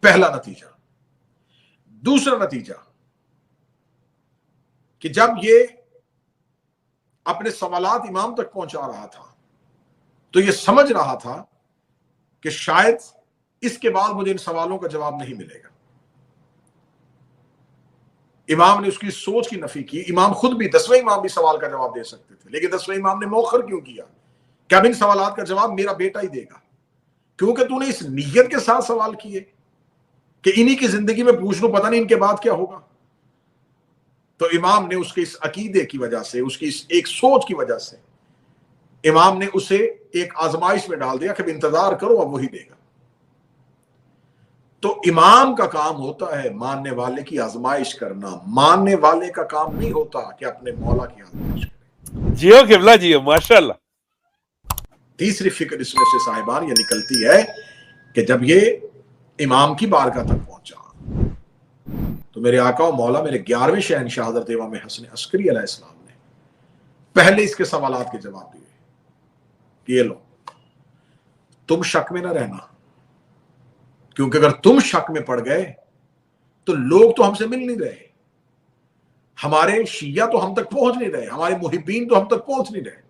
پہلا نتیجہ. دوسرا نتیجہ کہ جب یہ اپنے سوالات امام تک پہنچا رہا تھا تو یہ سمجھ رہا تھا کہ شاید اس کے بعد مجھے ان سوالوں کا جواب نہیں ملے گا. امام نے اس کی سوچ کی نفی کی. امام خود بھی 10ویں امام بھی سوال کا جواب دے سکتے تھے، لیکن 10ویں امام نے مؤخر کیوں کیا کہ اب ان سوالات کا جواب میرا بیٹا ہی دے گا، کیونکہ تو نے اس نیت کے ساتھ سوال کیے کہ انہی کی زندگی میں پوچھ لوں، پتہ نہیں ان کے بعد کیا ہوگا. تو امام نے اس کے اس عقیدے کی وجہ سے، اس کی اس ایک سوچ کی وجہ سے امام نے اسے ایک آزمائش میں ڈال دیا کہ انتظار کرو، اب وہی دے گا. تو امام کا کام ہوتا ہے ماننے والے کی آزمائش کرنا. ماننے والے کا کام نہیں ہوتا کہ اپنے مولا کی آزمائش کرے. جیو قبلہ جیو، ماشاءاللہ. تیسری فکر اس میں سے صاحبان یہ نکلتی ہے کہ جب یہ امام کی بارگاہ تک پہنچا تو میرے آقا و مولا، میرے 11ویں شہنشاہ حضرت امام حسن عسکری علیہ السلام نے پہلے اس کے سوالات کے جواب دیے کہ یہ لو، تم شک میں نہ رہنا، کیونکہ اگر تم شک میں پڑ گئے تو لوگ تو ہم سے مل نہیں رہے، ہمارے شیعہ تو ہم تک پہنچ نہیں رہے، ہمارے محبین تو ہم تک پہنچ نہیں رہے.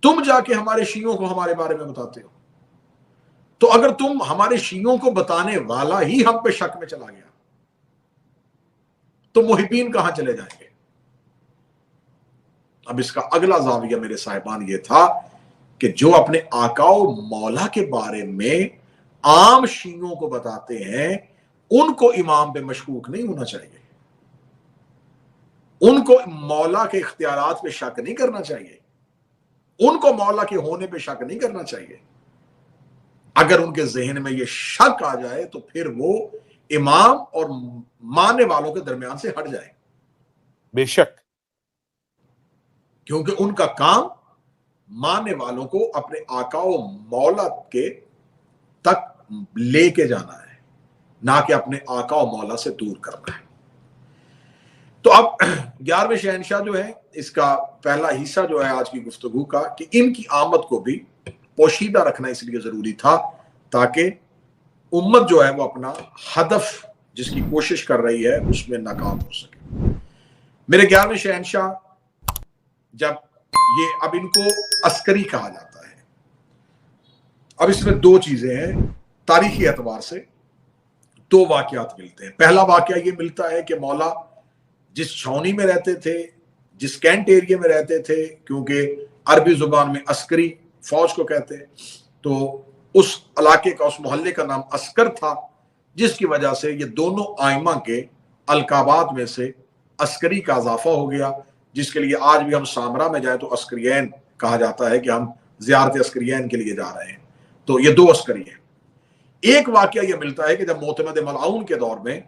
تم جا کے ہمارے شیعوں کو ہمارے بارے میں بتاتے ہو، تو اگر تم ہمارے شیعوں کو بتانے والا ہی ہم پہ شک میں چلا گیا تو محبین کہاں چلے جائیں گے؟ اب اس کا اگلا زاویہ میرے صاحبان یہ تھا کہ جو اپنے آقا و مولا کے بارے میں عام شیعوں کو بتاتے ہیں ان کو امام پہ مشکوک نہیں ہونا چاہیے، ان کو مولا کے اختیارات پہ شک نہیں کرنا چاہیے، ان کو مولا کے ہونے پہ شک نہیں کرنا چاہیے. اگر ان کے ذہن میں یہ شک آ جائے تو پھر وہ امام اور ماننے والوں کے درمیان سے ہٹ جائے. بے شک، کیونکہ ان کا کام ماننے والوں کو اپنے آقا و مولا کے تک لے کے جانا ہے، نہ کہ اپنے آقا و مولا سے دور کرنا ہے. تو اب 11ویں شہنشاہ جو ہے، اس کا پہلا حصہ جو ہے آج کی گفتگو کا، کہ ان کی آمد کو بھی پوشیدہ رکھنا اس لیے ضروری تھا تاکہ امت جو ہے وہ اپنا ہدف جس کی کوشش کر رہی ہے اس میں ناکام ہو سکے. میرے 11ویں شہنشاہ، جب یہ اب ان کو عسکری کہا جاتا ہے، اب اس میں دو چیزیں ہیں تاریخی اعتبار سے، دو واقعات ملتے ہیں. پہلا واقعہ یہ ملتا ہے کہ مولا جس چھاؤنی میں رہتے تھے، جس کینٹ ایریے میں رہتے تھے، کیونکہ عربی زبان میں عسکری فوج کو کہتے ہیں، تو اس علاقے کا، اس محلے کا نام عسکر تھا، جس کی وجہ سے یہ دونوں آئمہ کے القابات میں سے عسکری کا اضافہ ہو گیا، جس کے لیے آج بھی ہم سامرا میں جائیں تو عسکریین کہا جاتا ہے کہ ہم زیارت عسکریین کے لیے جا رہے ہیں. تو یہ دو عسکری ہیں. ایک واقعہ یہ ملتا ہے کہ جب معتمد ملعون کے دور میں،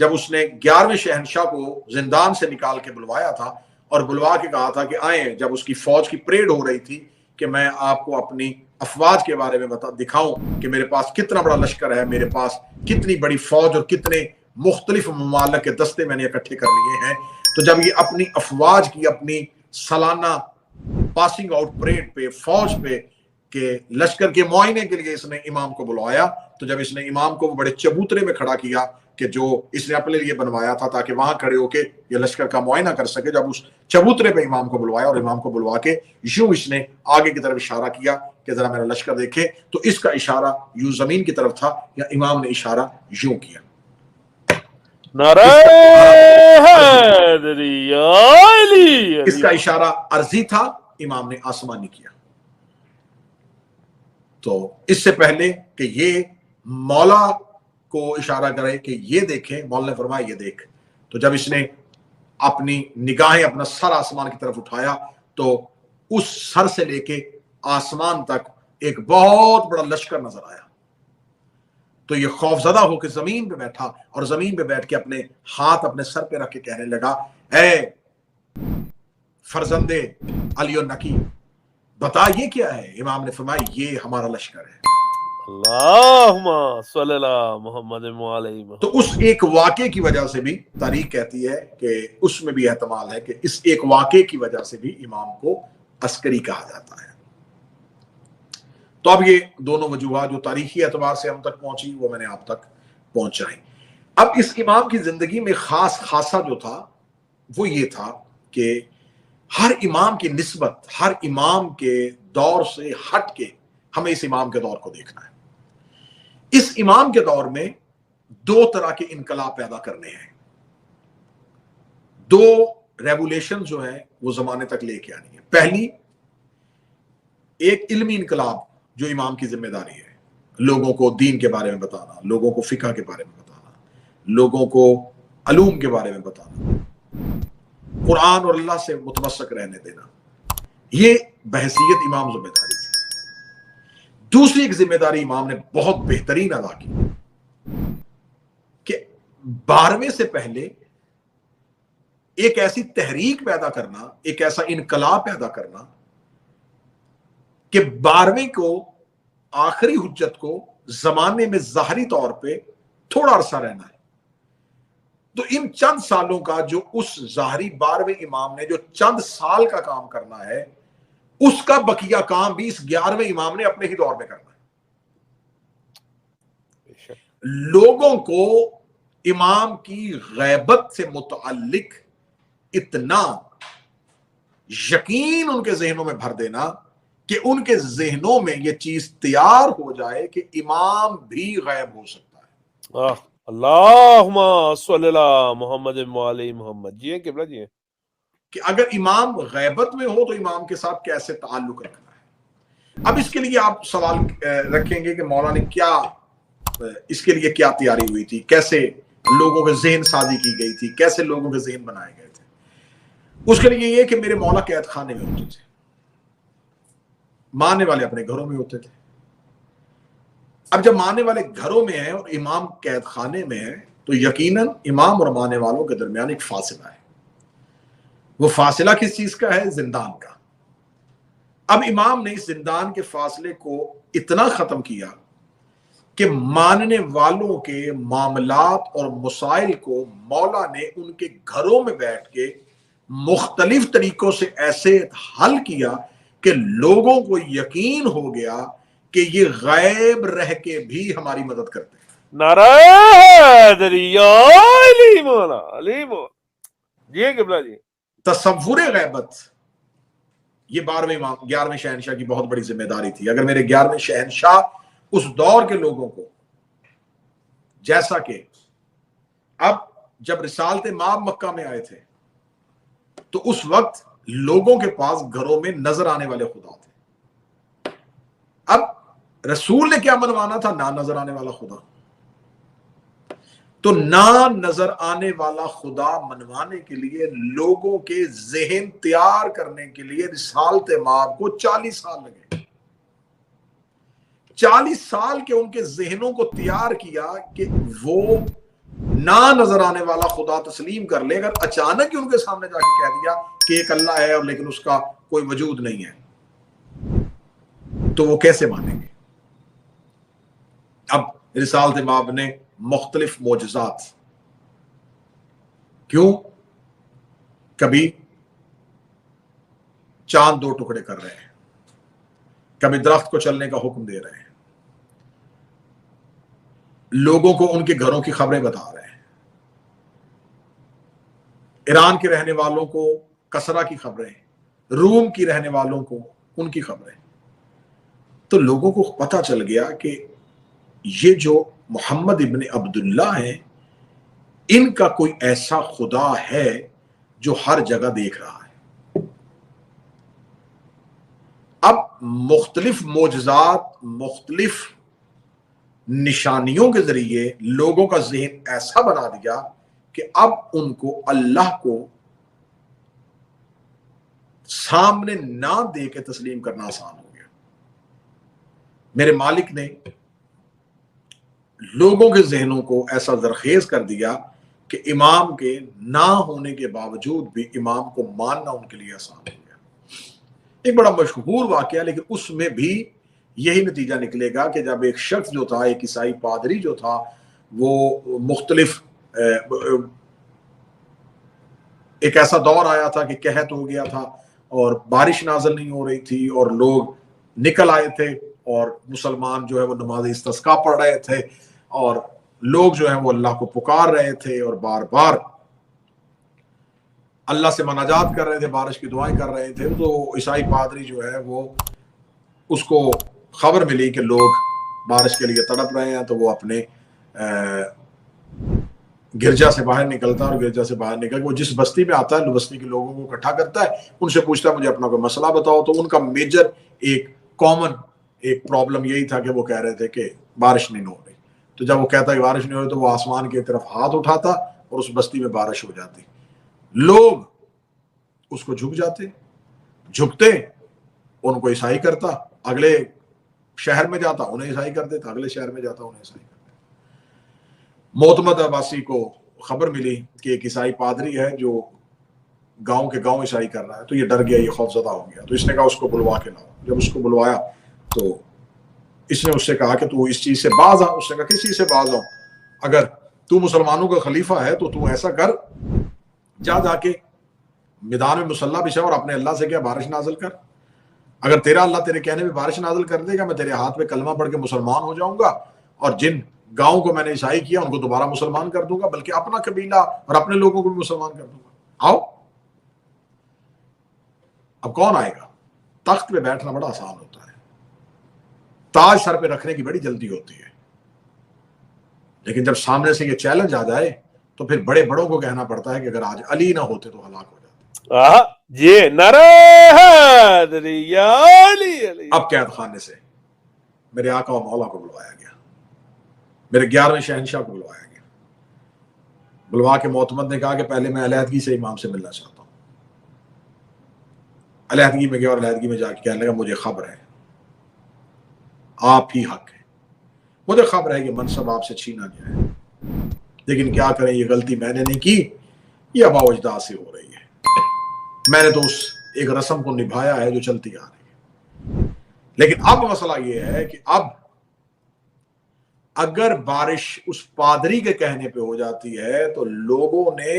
جب اس نے 11ویں شہنشاہ کو زندان سے نکال کے بلوایا تھا اور بلوا کے کہا تھا کہ آئیں، جب اس کی فوج کی پریڈ ہو رہی تھی کہ میں آپ کو اپنی افواج کے بارے میں دکھاؤں کہ میرے پاس کتنا بڑا لشکر ہے، میرے پاس کتنی بڑی فوج اور کتنے مختلف ممالک کے دستے میں نے اکٹھے کر لیے ہیں. تو جب یہ اپنی افواج کی اپنی سالانہ پاسنگ آؤٹ پریڈ پہ، فوج پہ کہ لشکر کے معائنے کے لیے اس نے امام کو بلوایا، تو جب اس نے امام کو بڑے چبوترے میں کھڑا کیا کہ جو اس نے اپنے لیے بنوایا تھا تاکہ وہاں کھڑے ہو کے یہ لشکر کا معائنہ کر سکے، جب اس چبوترے پہ امام کو بلوایا اور امام کو بلوا کے یوں اس نے آگے کی طرف اشارہ کیا کہ ذرا میرا لشکر دیکھے، تو اس کا اشارہ یوں زمین کی طرف تھا یا امام نے اشارہ یوں کیا. نعرہ حیدری علی. اس کا اشارہ عرضی تھا، امام نے آسمانی کیا. تو اس سے پہلے کہ یہ مولا کو اشارہ کرے کہ یہ دیکھیں، مولا نے فرمایا یہ دیکھ. تو جب اس نے اپنی نگاہیں، اپنا سر آسمان کی طرف اٹھایا تو اس سر سے لے کے آسمان تک ایک بہت بڑا لشکر نظر آیا. تو یہ خوف زدہ ہو کے زمین پہ بیٹھا اور زمین پہ بیٹھ کے اپنے ہاتھ اپنے سر پہ رکھ کے کہنے لگا، اے فرزند علی النقی، بتا یہ کیا ہے؟ امام نے فرمایا یہ ہمارا لشکر ہے. اللہم صلی اللہ محمد علیہ محمد. تو اس ایک واقعے کی وجہ سے بھی تاریخ کہتی ہے کہ اس میں بھی احتمال ہے کہ اس ایک واقعے کی وجہ سے بھی امام کو عسکری کہا جاتا ہے. تو اب یہ دونوں وجوہات جو تاریخی اعتبار سے ہم تک پہنچی وہ میں نے آپ تک پہنچائی. اب اس امام کی زندگی میں خاصہ جو تھا وہ یہ تھا کہ ہر امام کی نسبت ہر امام کے دور سے ہٹ کے ہمیں اس امام کے دور کو دیکھنا ہے. اس امام کے دور میں دو طرح کے انقلاب پیدا کرنے ہیں, دو ریولیشن جو ہیں وہ زمانے تک لے کے آنی ہے. پہلی ایک علمی انقلاب جو امام کی ذمہ داری ہے, لوگوں کو دین کے بارے میں بتانا, لوگوں کو فقہ کے بارے میں بتانا, لوگوں کو علوم کے بارے میں بتانا, قرآن اور اللہ سے متمسک رہنے دینا. یہ بحیثیت امام ذمہ داری تھی. دوسری ایک ذمہ داری امام نے بہت بہترین ادا کی کہ 12ویں سے پہلے ایک ایسی تحریک پیدا کرنا, ایک ایسا انقلاب پیدا کرنا کہ 12ویں کو آخری حجت کو زمانے میں ظاہری طور پہ تھوڑا عرصہ رہنا ہے. تو ان چند سالوں کا جو اس ظاہری 12ویں امام نے جو چند سال کا کام کرنا ہے, اس کا بقیہ کام بھی اس 11ویں امام نے اپنے ہی دور میں کرنا ہے. لوگوں کو امام کی غیبت سے متعلق اتنا یقین ان کے ذہنوں میں بھر دینا کہ ان کے ذہنوں میں یہ چیز تیار ہو جائے کہ امام بھی غائب ہو سکتا ہے. اللہم صلی اللہ محمد علیہ محمد. جی قبلہ جی, کہ اگر امام غیبت میں ہو تو امام کے ساتھ کیسے تعلق رکھنا ہے. اب اس کے لیے آپ سوال رکھیں گے کہ مولا نے کیا اس کے لیے کیا تیاری ہوئی تھی, کیسے لوگوں کے ذہن سازی کی گئی تھی, کیسے لوگوں کے ذہن بنائے گئے تھے. اس کے لیے یہ کہ میرے مولا قید خانے میں ہوتے تھے, ماننے والے اپنے گھروں میں ہوتے تھے. اب جب ماننے والے گھروں میں ہیں اور امام قید خانے میں ہے تو یقیناً امام اور ماننے والوں کے درمیان ایک فاصلہ ہے. وہ فاصلہ کس چیز کا ہے؟ زندان کا. اب امام نے اس زندان کے فاصلے کو اتنا ختم کیا کہ ماننے والوں کے معاملات اور مسائل کو مولا نے ان کے گھروں میں بیٹھ کے مختلف طریقوں سے ایسے حل کیا کہ لوگوں کو یقین ہو گیا کہ یہ غیب رہ کے بھی ہماری مدد کرتے ہیں. نعرہ حیدری علی مولا علی مولا. جی قبلہ جی. تصور غیبت یہ 11ویں شہنشاہ کی بہت بڑی ذمہ داری تھی. اگر میرے 11ویں شہنشاہ اس دور کے لوگوں کو, جیسا کہ اب جب رسالت مآب مکہ میں آئے تھے تو اس وقت لوگوں کے پاس گھروں میں نظر آنے والے خدا تھے. اب رسول نے کیا منوانا تھا؟ نہ نظر آنے والا خدا. تو نہ نظر آنے والا خدا منوانے کے لیے لوگوں کے ذہن تیار کرنے کے لیے رسالت مآب کو 40 سال لگے. 40 سال کے ان کے ذہنوں کو تیار کیا کہ وہ نہ نظر آنے والا خدا تسلیم کر لے. اگر اچانک ہی ان کے سامنے جا کے کہہ دیا کہ ایک اللہ ہے اور لیکن اس کا کوئی وجود نہیں ہے تو وہ کیسے مانیں گے؟ اب رسالت مآب نے مختلف معجزات, کیوں کبھی چاند 2 ٹکڑے کر رہے ہیں, کبھی درخت کو چلنے کا حکم دے رہے ہیں, لوگوں کو ان کے گھروں کی خبریں بتا رہے ہیں, ایران کے رہنے والوں کو کسرا کی خبریں, روم کی رہنے والوں کو ان کی خبریں. تو لوگوں کو پتہ چل گیا کہ یہ جو محمد ابن عبداللہ ہیں ان کا کوئی ایسا خدا ہے جو ہر جگہ دیکھ رہا ہے. اب مختلف معجزات, مختلف نشانیوں کے ذریعے لوگوں کا ذہن ایسا بنا دیا کہ اب ان کو اللہ کو سامنے نہ دے کے تسلیم کرنا آسان ہو گیا. میرے مالک نے لوگوں کے ذہنوں کو ایسا زرخیز کر دیا کہ امام کے نہ ہونے کے باوجود بھی امام کو ماننا ان کے لیے آسان ہو گیا. ایک بڑا مشہور واقعہ, لیکن اس میں بھی یہی نتیجہ نکلے گا کہ جب ایک شخص جو تھا، ایک عیسائی پادری جو تھا، وہ مختلف ایک ایسا دور آیا تھا کہ قحط ہو گیا تھا اور بارش نازل نہیں ہو رہی تھی اور لوگ نکل آئے تھے اور مسلمان جو ہے وہ نماز استسقاء پڑھ رہے تھے اور لوگ جو ہیں وہ اللہ کو پکار رہے تھے اور بار بار اللہ سے مناجات کر رہے تھے، بارش کی دعائیں کر رہے تھے. تو عیسائی پادری جو ہے وہ اس کو خبر ملی کہ لوگ بارش کے لیے تڑپ رہے ہیں، تو وہ اپنے گرجا سے باہر نکلتا ہے اور گرجا سے باہر نکل کے وہ جس بستی میں آتا ہے بستی کے لوگوں کو اکٹھا کرتا ہے، ان سے پوچھتا ہے مجھے اپنا کوئی مسئلہ بتاؤ. تو ان کا میجر ایک کامن ایک پرابلم یہی تھا کہ وہ کہہ رہے تھے کہ بارش نہیں ہو رہی. تو جب وہ کہتا ہے کہ بارش نہیں ہو رہی تو وہ آسمان کی طرف ہاتھ اٹھاتا اور اس بستی میں بارش ہو جاتی. لوگ اس کو جھک جاتے، جھکتے، ان کو عیسائی کرتا، اگلے شہر میں جاتا انہیں عیسائی کر دیتا، اگلے شہر میں جاتا انہیں عیسائی کر دیتا. معتمد عباسی کو خبر ملی کہ ایک عیسائی پادری ہے جو گاؤں کے گاؤں عیسائی کر رہا ہے. تو یہ ڈر گیا، یہ خوف زدہ ہو گیا. تو اس نے کہا اس کو بلوا کے لاؤ. جب اس کو بلوایا تو اس نے اس سے کہا کہ تو اس چیز سے باز آ. اس نے کہا کس چیز سے باز آؤں؟ اگر تو مسلمانوں کا خلیفہ ہے تو ایسا کر، جا کے میدان میں مسلح بچھا اور اپنے اللہ سے کیا بارش نازل کر. اگر تیرا اللہ تیرے کہنے میں بارش نازل کر دے گا، میں تیرے ہاتھ میں کلمہ پڑھ کے مسلمان ہو جاؤں گا اور جن گاؤں کو میں نے عیسائی کیا ان کو دوبارہ مسلمان کر دوں گا، بلکہ اپنا قبیلہ اور اپنے لوگوں کو بھی مسلمان کر دوں گا. آؤ. اب کون آئے گا؟ تخت پہ بیٹھنا بڑا آسان ہوتا ہے، تاج سر پہ رکھنے کی بڑی جلدی ہوتی ہے، لیکن جب سامنے سے یہ چیلنج آ جائے تو پھر بڑے بڑوں کو کہنا پڑتا ہے کہ اگر آج علی نہ ہوتے تو ہلاک ہو جاتے. جی نعرہ حیدری یا علی علی. اب قید خانے سے میرے آقا و مولا کو بلوایا گیا، میرے 11ویں شہنشاہ کو بلوایا گیا. بلوا کے معتمد نے کہا کہ پہلے میں علیحدگی سے امام سے ملنا چاہتا ہوں. علیحدگی میں گیا اور علیحدگی میں جا کے کہنے لگا مجھے خبر ہے آپ ہی حق ہے، مجھے خبر ہے کہ منصب آپ سے چھینا گیا ہے، لیکن کیا کریں یہ غلطی میں نے نہیں کی، یہ آباء و اجداد سے ہو رہی ہے. میں نے تو اس ایک رسم کو نبھایا ہے جو چلتی آ رہی ہے. لیکن اب مسئلہ یہ ہے کہ اب اگر بارش اس پادری کے کہنے پہ ہو جاتی ہے تو لوگوں نے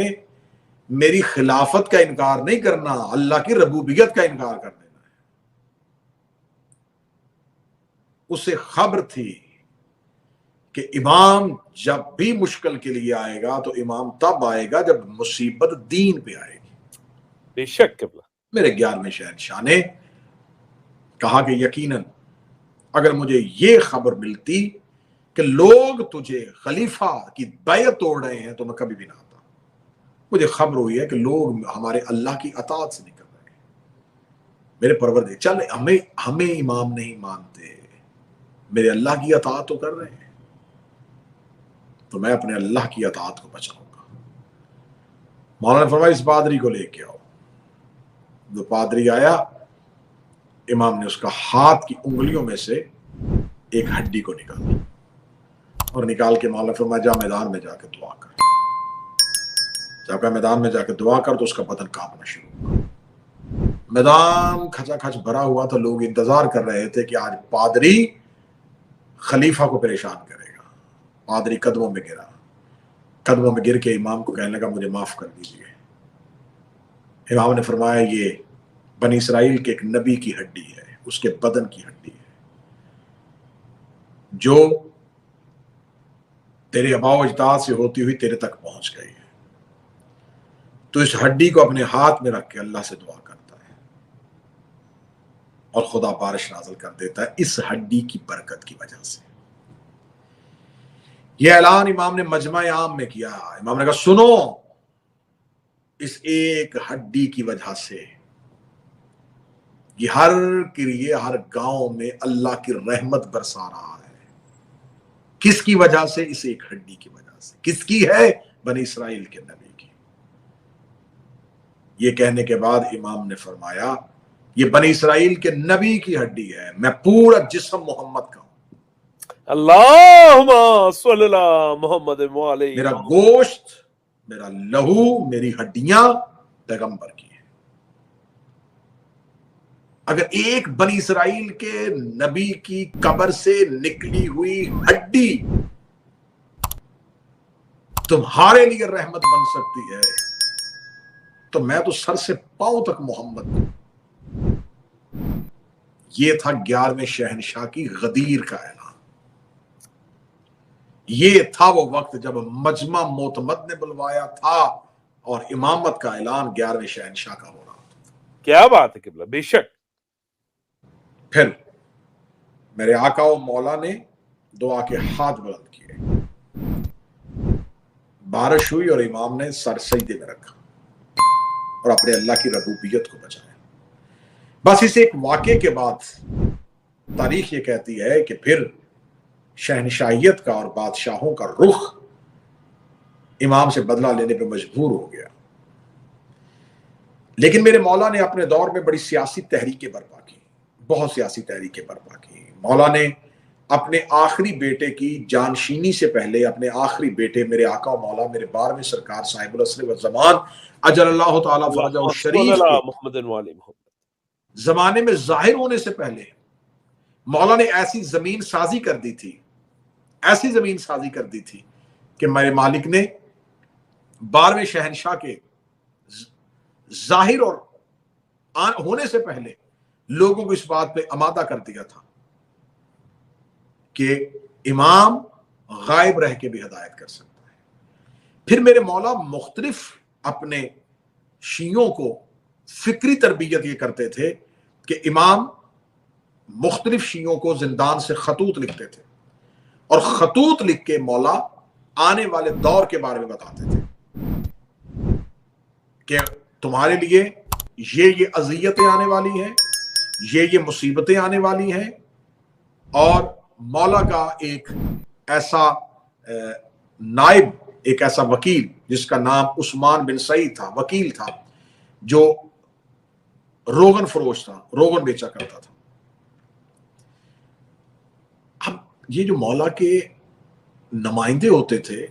میری خلافت کا انکار نہیں کرنا، اللہ کی ربوبیت کا انکار کر دینا ہے. اسے خبر تھی کہ امام جب بھی مشکل کے لیے آئے گا تو امام تب آئے گا جب مصیبت دین پہ آئے گی. بے شک. میرے 11ویں شہنشاہ نے کہا کہ یقیناً اگر مجھے یہ خبر ملتی کہ لوگ تجھے خلیفہ کی بیعت توڑ رہے ہیں تو میں کبھی بھی نہ آتا. مجھے خبر ہوئی ہے کہ لوگ ہمارے اللہ کی اطاعت سے نکل رہے ہیں. میرے پروردگار چل ہمیں امام نہیں مانتے، میرے اللہ کی اطاعت تو کر رہے ہیں، تو میں اپنے اللہ کی اطاعت کو بچاؤں گا. مولانا نے فرمایا اس پادری کو لے کے آؤ. جو پادری آیا، امام نے اس کا ہاتھ کی انگلیوں میں سے ایک ہڈی کو نکالا اور نکال کے مولانا فرمایا جا میدان میں جا کے دعا کر. جب کہ میدان میں جا کے دعا کر تو اس کا بدن کانپنا شروع ہوا. میدان کھچا کھچ بھرا ہوا تھا. لوگ انتظار کر رہے تھے کہ آج پادری خلیفہ کو پریشان کرے گا. پادری قدموں میں گرا، قدموں میں گر کے امام کو کہنے لگا مجھے معاف کر دیجیے. امام نے فرمایا یہ بنی اسرائیل کے ایک نبی کی ہڈی ہے، اس کے بدن کی ہڈی ہے جو تیرے آباء و اجداد سے ہوتی ہوئی تیرے تک پہنچ گئی ہے. تو اس ہڈی کو اپنے ہاتھ میں رکھ کے اللہ سے دعا کرتا ہے اور خدا بارش نازل کر دیتا ہے اس ہڈی کی برکت کی وجہ سے. یہ اعلان امام نے مجمع عام میں کیا. امام نے کہا سنو، اس ایک ہڈی کی وجہ سے یہ ہر گاؤں میں اللہ کی رحمت برسا رہا ہے. کس کی وجہ سے؟ اس ایک ہڈی کی وجہ سے. کس کی ہے؟ بنی اسرائیل کے نبی کی. یہ کہنے کے بعد امام نے فرمایا یہ بنی اسرائیل کے نبی کی ہڈی ہے، میں پورا جسم محمد کا ہوں. اللہم صلی اللہ محمد علیہ. میرا گوشت، میرا لہو، میری ہڈیاں پیغمبر کی ہیں. اگر ایک بنی اسرائیل کے نبی کی قبر سے نکلی ہوئی ہڈی تمہارے لیے رحمت بن سکتی ہے تو میں تو سر سے پاؤں تک محمد ہوں۔ یہ تھا 11ویں شہنشاہ کی غدیر کا اعلان۔ یہ تھا وہ وقت جب مجمع معتمد نے بلوایا تھا اور امامت کا اعلان 11ویں شہنشاہ کا ہو رہا تھا۔ کیا بات ہے قبلہ، بے شک۔ پھر میرے آقا و مولا نے دعا کے ہاتھ بلند کیے، بارش ہوئی اور امام نے سر سجدے میں رکھا اور اپنے اللہ کی ربوبیت کو بچایا۔ بس اس ایک واقعے کے بعد تاریخ یہ کہتی ہے کہ پھر شہنشاہیت کا اور بادشاہوں کا رخ امام سے بدلہ لینے پہ مجبور ہو گیا۔ لیکن میرے مولا نے اپنے دور میں بڑی سیاسی تحریکیں برپا کی، بہت سیاسی تحریکیں برپا کی۔ مولا نے اپنے آخری بیٹے کی جانشینی سے پہلے اپنے آخری بیٹے میرے آقا و مولا میرے 12ویں سرکار صاحب العصر والزمان اجل اللہ تعالیٰ فرجہ الشریف کے محمد والی محمد زمانے میں ظاہر ہونے سے پہلے مولا نے ایسی زمین سازی کر دی تھی، ایسی زمین سازی کر دی تھی کہ میرے مالک نے 12ویں شہنشاہ کے ظاہر اور ہونے سے پہلے لوگوں کو اس بات پہ آمادہ کر دیا تھا کہ امام غائب رہ کے بھی ہدایت کر سکتا ہے۔ پھر میرے مولا مختلف اپنے شیعوں کو فکری تربیت یہ کرتے تھے کہ امام مختلف شیعوں کو زندان سے خطوط لکھتے تھے اور خطوط لکھ کے مولا آنے والے دور کے بارے میں بتاتے تھے کہ تمہارے لیے یہ اذیتیں آنے والی ہیں، یہ مصیبتیں آنے والی ہیں۔ اور مولا کا ایک ایسا نائب، ایک ایسا وکیل جس کا نام عثمان بن سعید تھا، وکیل تھا جو روغن فروش تھا، روغن بیچا کرتا تھا۔ اب یہ جو مولا کے نمائندے ہوتے تھے،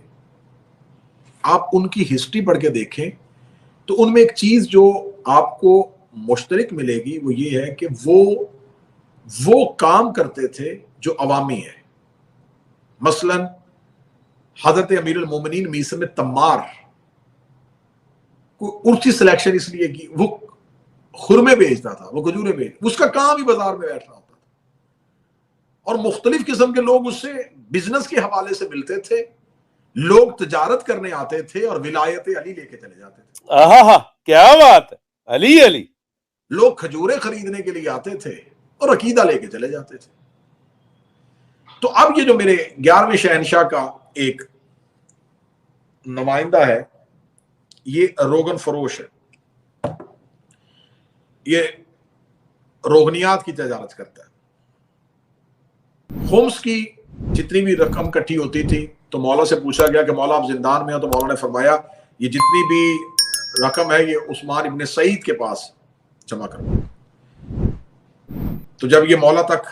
آپ ان کی ہسٹری پڑھ کے دیکھیں تو ان میں ایک چیز جو آپ کو مشترک ملے گی وہ یہ ہے کہ وہ کام کرتے تھے جو عوامی ہے۔ مثلا حضرت امیر المومنین میسر میں تمار کو ارچی سلیکشن اس لیے کی، وہ خرمے بیچتا تھا، وہ کھجورے بیچ، اس کا کام ہی بازار میں بیٹھنا ہوتا تھا اور مختلف قسم کے لوگ اس سے بزنس کے حوالے سے ملتے تھے، لوگ تجارت کرنے آتے تھے اور ولایت علی لے کے چلے جاتے تھے۔ آہا کیا بات ہے، علی علی۔ لوگ کھجورے خریدنے کے لیے آتے تھے اور عقیدہ لے کے چلے جاتے تھے۔ تو اب یہ جو میرے 11ویں شہنشاہ کا ایک نمائندہ ہے، یہ روغن فروش ہے، یہ روغنیات کی تجارت کرتا ہے۔ خمس کی جتنی بھی رقم کٹھی ہوتی تھی تو مولا سے پوچھا گیا کہ مولا آپ زندان میں ہو، تو مولا نے فرمایا یہ جتنی بھی رقم ہے یہ عثمان ابن سعید کے پاس جمع کرو۔ تو جب یہ مولا تک،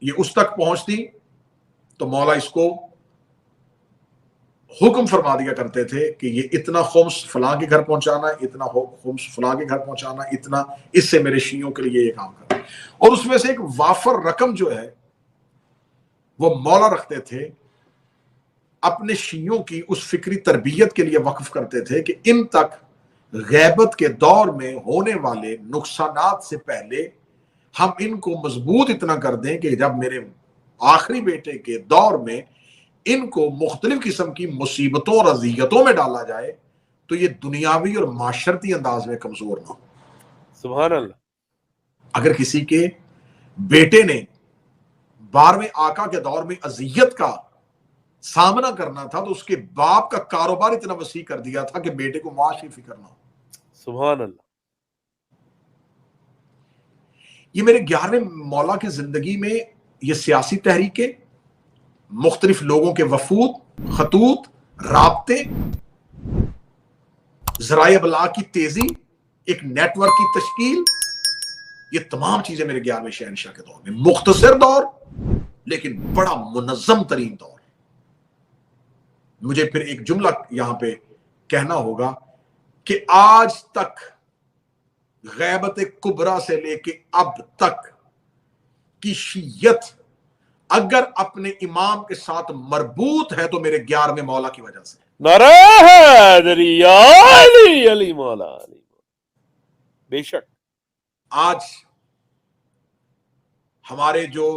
یہ اس تک پہنچتی تو مولا اس کو حکم فرما دیا کرتے تھے کہ یہ اتنا خمس فلاں کے گھر پہنچانا، اتنا خمس فلاں کے گھر پہنچانا، اتنا اس سے میرے شیعوں کے لیے یہ کام کرنا۔ اور اس میں سے ایک وافر رقم جو ہے وہ مولا رکھتے تھے، اپنے شیعوں کی اس فکری تربیت کے لیے وقف کرتے تھے کہ ان تک غیبت کے دور میں ہونے والے نقصانات سے پہلے ہم ان کو مضبوط اتنا کر دیں کہ جب میرے آخری بیٹے کے دور میں ان کو مختلف قسم کی مصیبتوں اور اذیتوں میں ڈالا جائے تو یہ دنیاوی اور معاشرتی انداز میں کمزور نہ ہو۔ سبحان اللہ۔ اگر کسی کے بیٹے نے 12ویں آقا کے دور میں اذیت کا سامنا کرنا تھا تو اس کے باپ کا کاروبار اتنا وسیع کر دیا تھا کہ بیٹے کو معاش کی فکر نہ ہو۔ سبحان اللہ۔ یہ میرے 11ویں مولا کی زندگی میں یہ سیاسی تحریکیں، مختلف لوگوں کے وفود، خطوط، رابطے، ذرائع ابلاغ کی تیزی، ایک نیٹ ورک کی تشکیل، یہ تمام چیزیں میرے 11ویں شہنشاہ کے دور میں، مختصر دور لیکن بڑا منظم ترین دور۔ مجھے پھر ایک جملہ یہاں پہ کہنا ہوگا کہ آج تک غیبت کبرا سے لے کے اب تک کی شیعت اگر اپنے امام کے ساتھ مربوط ہے تو میرے 11ویں مولا کی وجہ سے. نعرہ حیدری یا علی علی مولا علی. بے شک آج ہمارے جو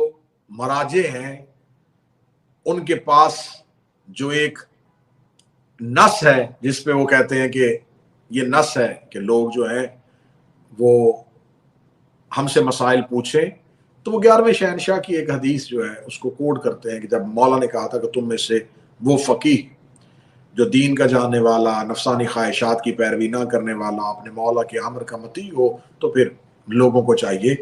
مراجع ہیں ان کے پاس جو ایک نس ہے جس پہ وہ کہتے ہیں کہ یہ نس ہے کہ لوگ جو ہیں وہ ہم سے مسائل پوچھیں, تو وہ 11ویں شہنشاہ کی ایک حدیث جو ہے اس کو کوٹ کرتے ہیں کہ جب مولا نے کہا تھا کہ تم میں سے وہ فقیہ جو دین کا جاننے والا, نفسانی خواہشات کی پیروی نہ کرنے والا, اپنے مولا کے امر کا مطیع ہو, تو پھر لوگوں کو چاہیے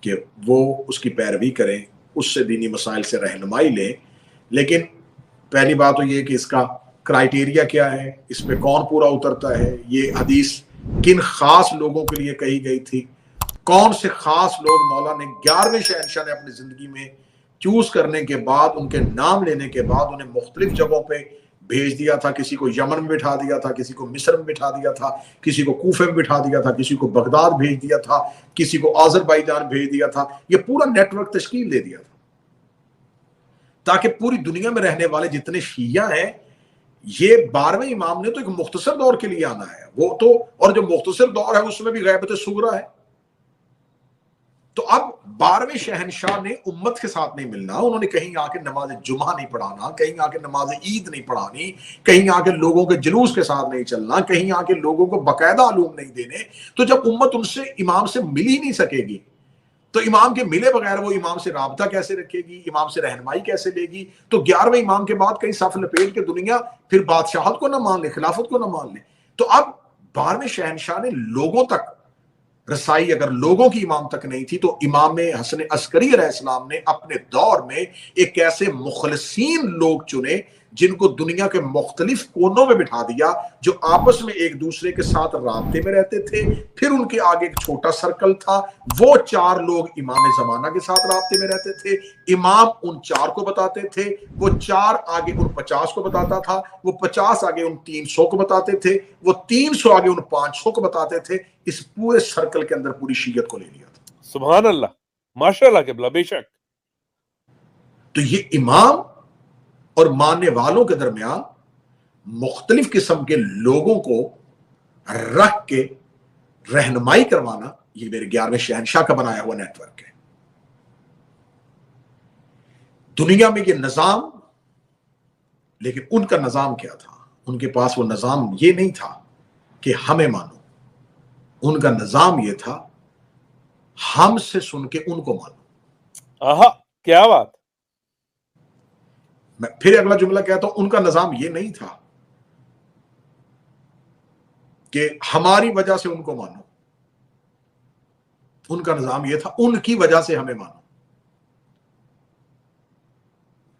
کہ وہ اس کی پیروی کریں, اس سے دینی مسائل سے رہنمائی لیں. لیکن پہلی بات تو یہ کہ اس کا کرائیٹیریا کیا ہے, اس پہ کون پورا اترتا ہے, یہ حدیث کن خاص لوگوں کے لیے کہی گئی تھی, کون سے خاص لوگ مولا نے 11ویں شہنشاہ نے اپنی زندگی میں چوز کرنے کے بعد, ان کے نام لینے کے بعد انہیں مختلف جگہوں پہ بھیج دیا تھا. کسی کو یمن میں بٹھا دیا تھا, کسی کو مصر میں بٹھا دیا تھا, کسی کو کوفے میں بٹھا دیا تھا, کسی کو بغداد بھیج دیا تھا, کسی کو آذربائیجان بھیج دیا تھا. یہ پورا نیٹ ورک تشکیل دے دیا تھا تاکہ پوری دنیا میں رہنے والے جتنے شیعہ ہیں, یہ 12ویں امام نے تو ایک مختصر دور کے لیے آنا ہے, وہ تو, اور جو مختصر دور ہے اس میں بھی غیبت صغریٰ ہے. تو اب 12ویں شہنشاہ نے امت کے ساتھ نہیں ملنا, انہوں نے کہیں آ کے نماز جمعہ نہیں پڑھانا, کہیں آ کے نماز عید نہیں پڑھانی, کہیں آ کے لوگوں کے جلوس کے ساتھ نہیں چلنا, کہیں آ کے لوگوں کو باقاعدہ علوم نہیں دینے. تو جب امت ان سے امام سے مل ہی نہیں سکے گی تو امام کے ملے بغیر وہ امام سے رابطہ کیسے رکھے گی, امام سے رہنمائی کیسے لے گی؟ تو 11ویں امام کے بعد کئی صف لپیٹ کے دنیا پھر بادشاہت کو نہ مان لے, خلافت کو نہ مان لے. تو اب 12ویں شہنشاہ نے لوگوں تک رسائی اگر لوگوں کی امام تک نہیں تھی, تو امام حسن عسکری علیہ السلام نے اپنے دور میں ایک ایسے مخلصین لوگ چنے جن کو دنیا کے مختلف کونوں میں بٹھا دیا, جو آپس میں ایک دوسرے کے ساتھ رابطے میں رہتے تھے. پھر ان کے آگے ایک چھوٹا سرکل تھا, وہ 4 لوگ امام زمانہ کے ساتھ رابطے میں رہتے تھے. امام ان 4 کو بتاتے تھے, وہ 4 آگے ان 50 کو بتاتا تھا, وہ 50 آگے ان 300 کو بتاتے تھے, وہ 300 آگے ان 500 کو بتاتے تھے. اس پورے سرکل کے اندر پوری شیعت کو لے لیا تھا. سبحان اللہ, ماشاء اللہ قبلہ, بے شک. تو یہ امام اور ماننے والوں کے درمیان مختلف قسم کے لوگوں کو رکھ کے رہنمائی کروانا, یہ میرے 11ویں شہنشاہ کا بنایا ہوا نیٹ ورک ہے. دنیا میں یہ نظام, لیکن ان کا نظام کیا تھا؟ ان کے پاس وہ نظام یہ نہیں تھا کہ ہمیں مانو, ان کا نظام یہ تھا ہم سے سن کے ان کو مانو. آہا, کیا بات. میں پھر اگلا جملہ کہتا ہوں, ان کا نظام یہ نہیں تھا کہ ہماری وجہ سے ان کو مانو, ان کا نظام یہ تھا ان کی وجہ سے ہمیں مانو.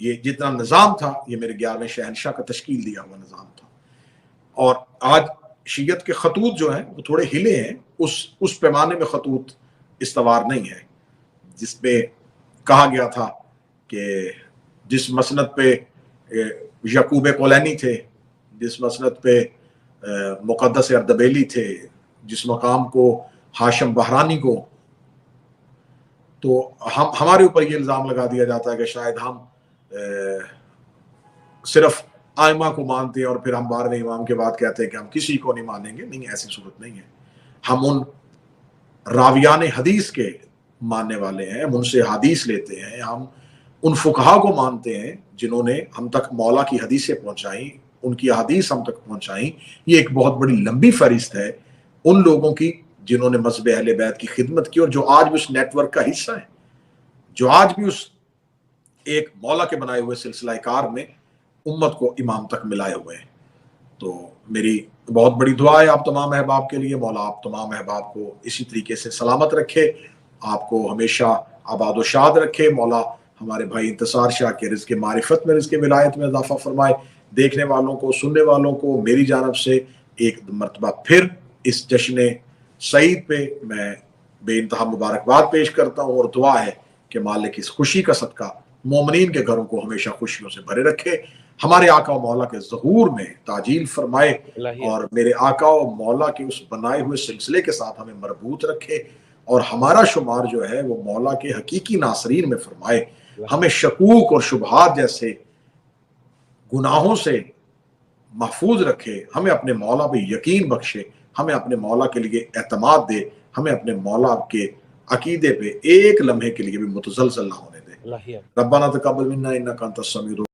یہ جتنا نظام تھا یہ میرے 11ویں شہنشاہ کا تشکیل دیا ہوا نظام تھا. اور آج شیعت کے خطوط جو ہیں وہ تھوڑے ہلے ہیں, اس پیمانے میں خطوط استوار نہیں ہے جس پہ کہا گیا تھا کہ جس مسند پہ یعقوب کولینی تھے, جس مسند پہ مقدس اردبیلی تھے, جس مقام کو ہاشم بحرانی کو, تو ہمارے اوپر یہ الزام لگا دیا جاتا ہے کہ شاید ہم صرف آئمہ کو مانتے ہیں اور پھر ہم 12ویں امام کے بعد کہتے ہیں کہ ہم کسی کو نہیں مانیں گے. نہیں, ایسی صورت نہیں ہے. ہم ان راویان حدیث کے ماننے والے ہیں, ہم ان سے حدیث لیتے ہیں, ہم ان فقہا کو مانتے ہیں جنہوں نے ہم تک مولا کی حدیثیں پہنچائیں, ان کی حدیث ہم تک پہنچائیں. یہ ایک بہت بڑی لمبی فہرست ہے ان لوگوں کی جنہوں نے مذہب اہل بیت کی خدمت کی اور جو آج بھی اس نیٹ ورک کا حصہ ہیں, جو آج بھی اس ایک مولا کے بنائے ہوئے سلسلہ کار میں امت کو امام تک ملائے ہوئے ہیں. تو میری بہت بڑی دعا ہے آپ تمام احباب کے لیے, مولا آپ تمام احباب کو اسی طریقے سے سلامت رکھے, آپ کو ہمیشہ آباد و شاد رکھے. مولا ہمارے بھائی انتصار شاہ کے رزق معرفت میں, رزق ولایت میں اضافہ فرمائے. دیکھنے والوں کو, سننے والوں کو میری جانب سے ایک مرتبہ پھر اس جشن سعید پہ میں بے انتہا مبارکباد پیش کرتا ہوں, اور دعا ہے کہ مالک اس خوشی کا صدقہ مومنین کے گھروں کو ہمیشہ خوشیوں سے بھرے رکھے. ہمارے آقا و مولا کے ظہور میں تعجیل فرمائے اور میرے آقا و مولا کے اس بنائے ہوئے سلسلے کے ساتھ ہمیں مربوط رکھے اور ہمارا شمار جو ہے وہ مولا کے حقیقی ناصرین میں فرمائے. ہمیں شکوک اور شبہات جیسے گناہوں سے محفوظ رکھے, ہمیں اپنے مولا پہ یقین بخشے, ہمیں اپنے مولا کے لیے اعتماد دے, ہمیں اپنے مولا کے عقیدے پہ ایک لمحے کے لیے بھی متزلزل نہ ہونے دے. ربنا تقبل منا انک انت السمیع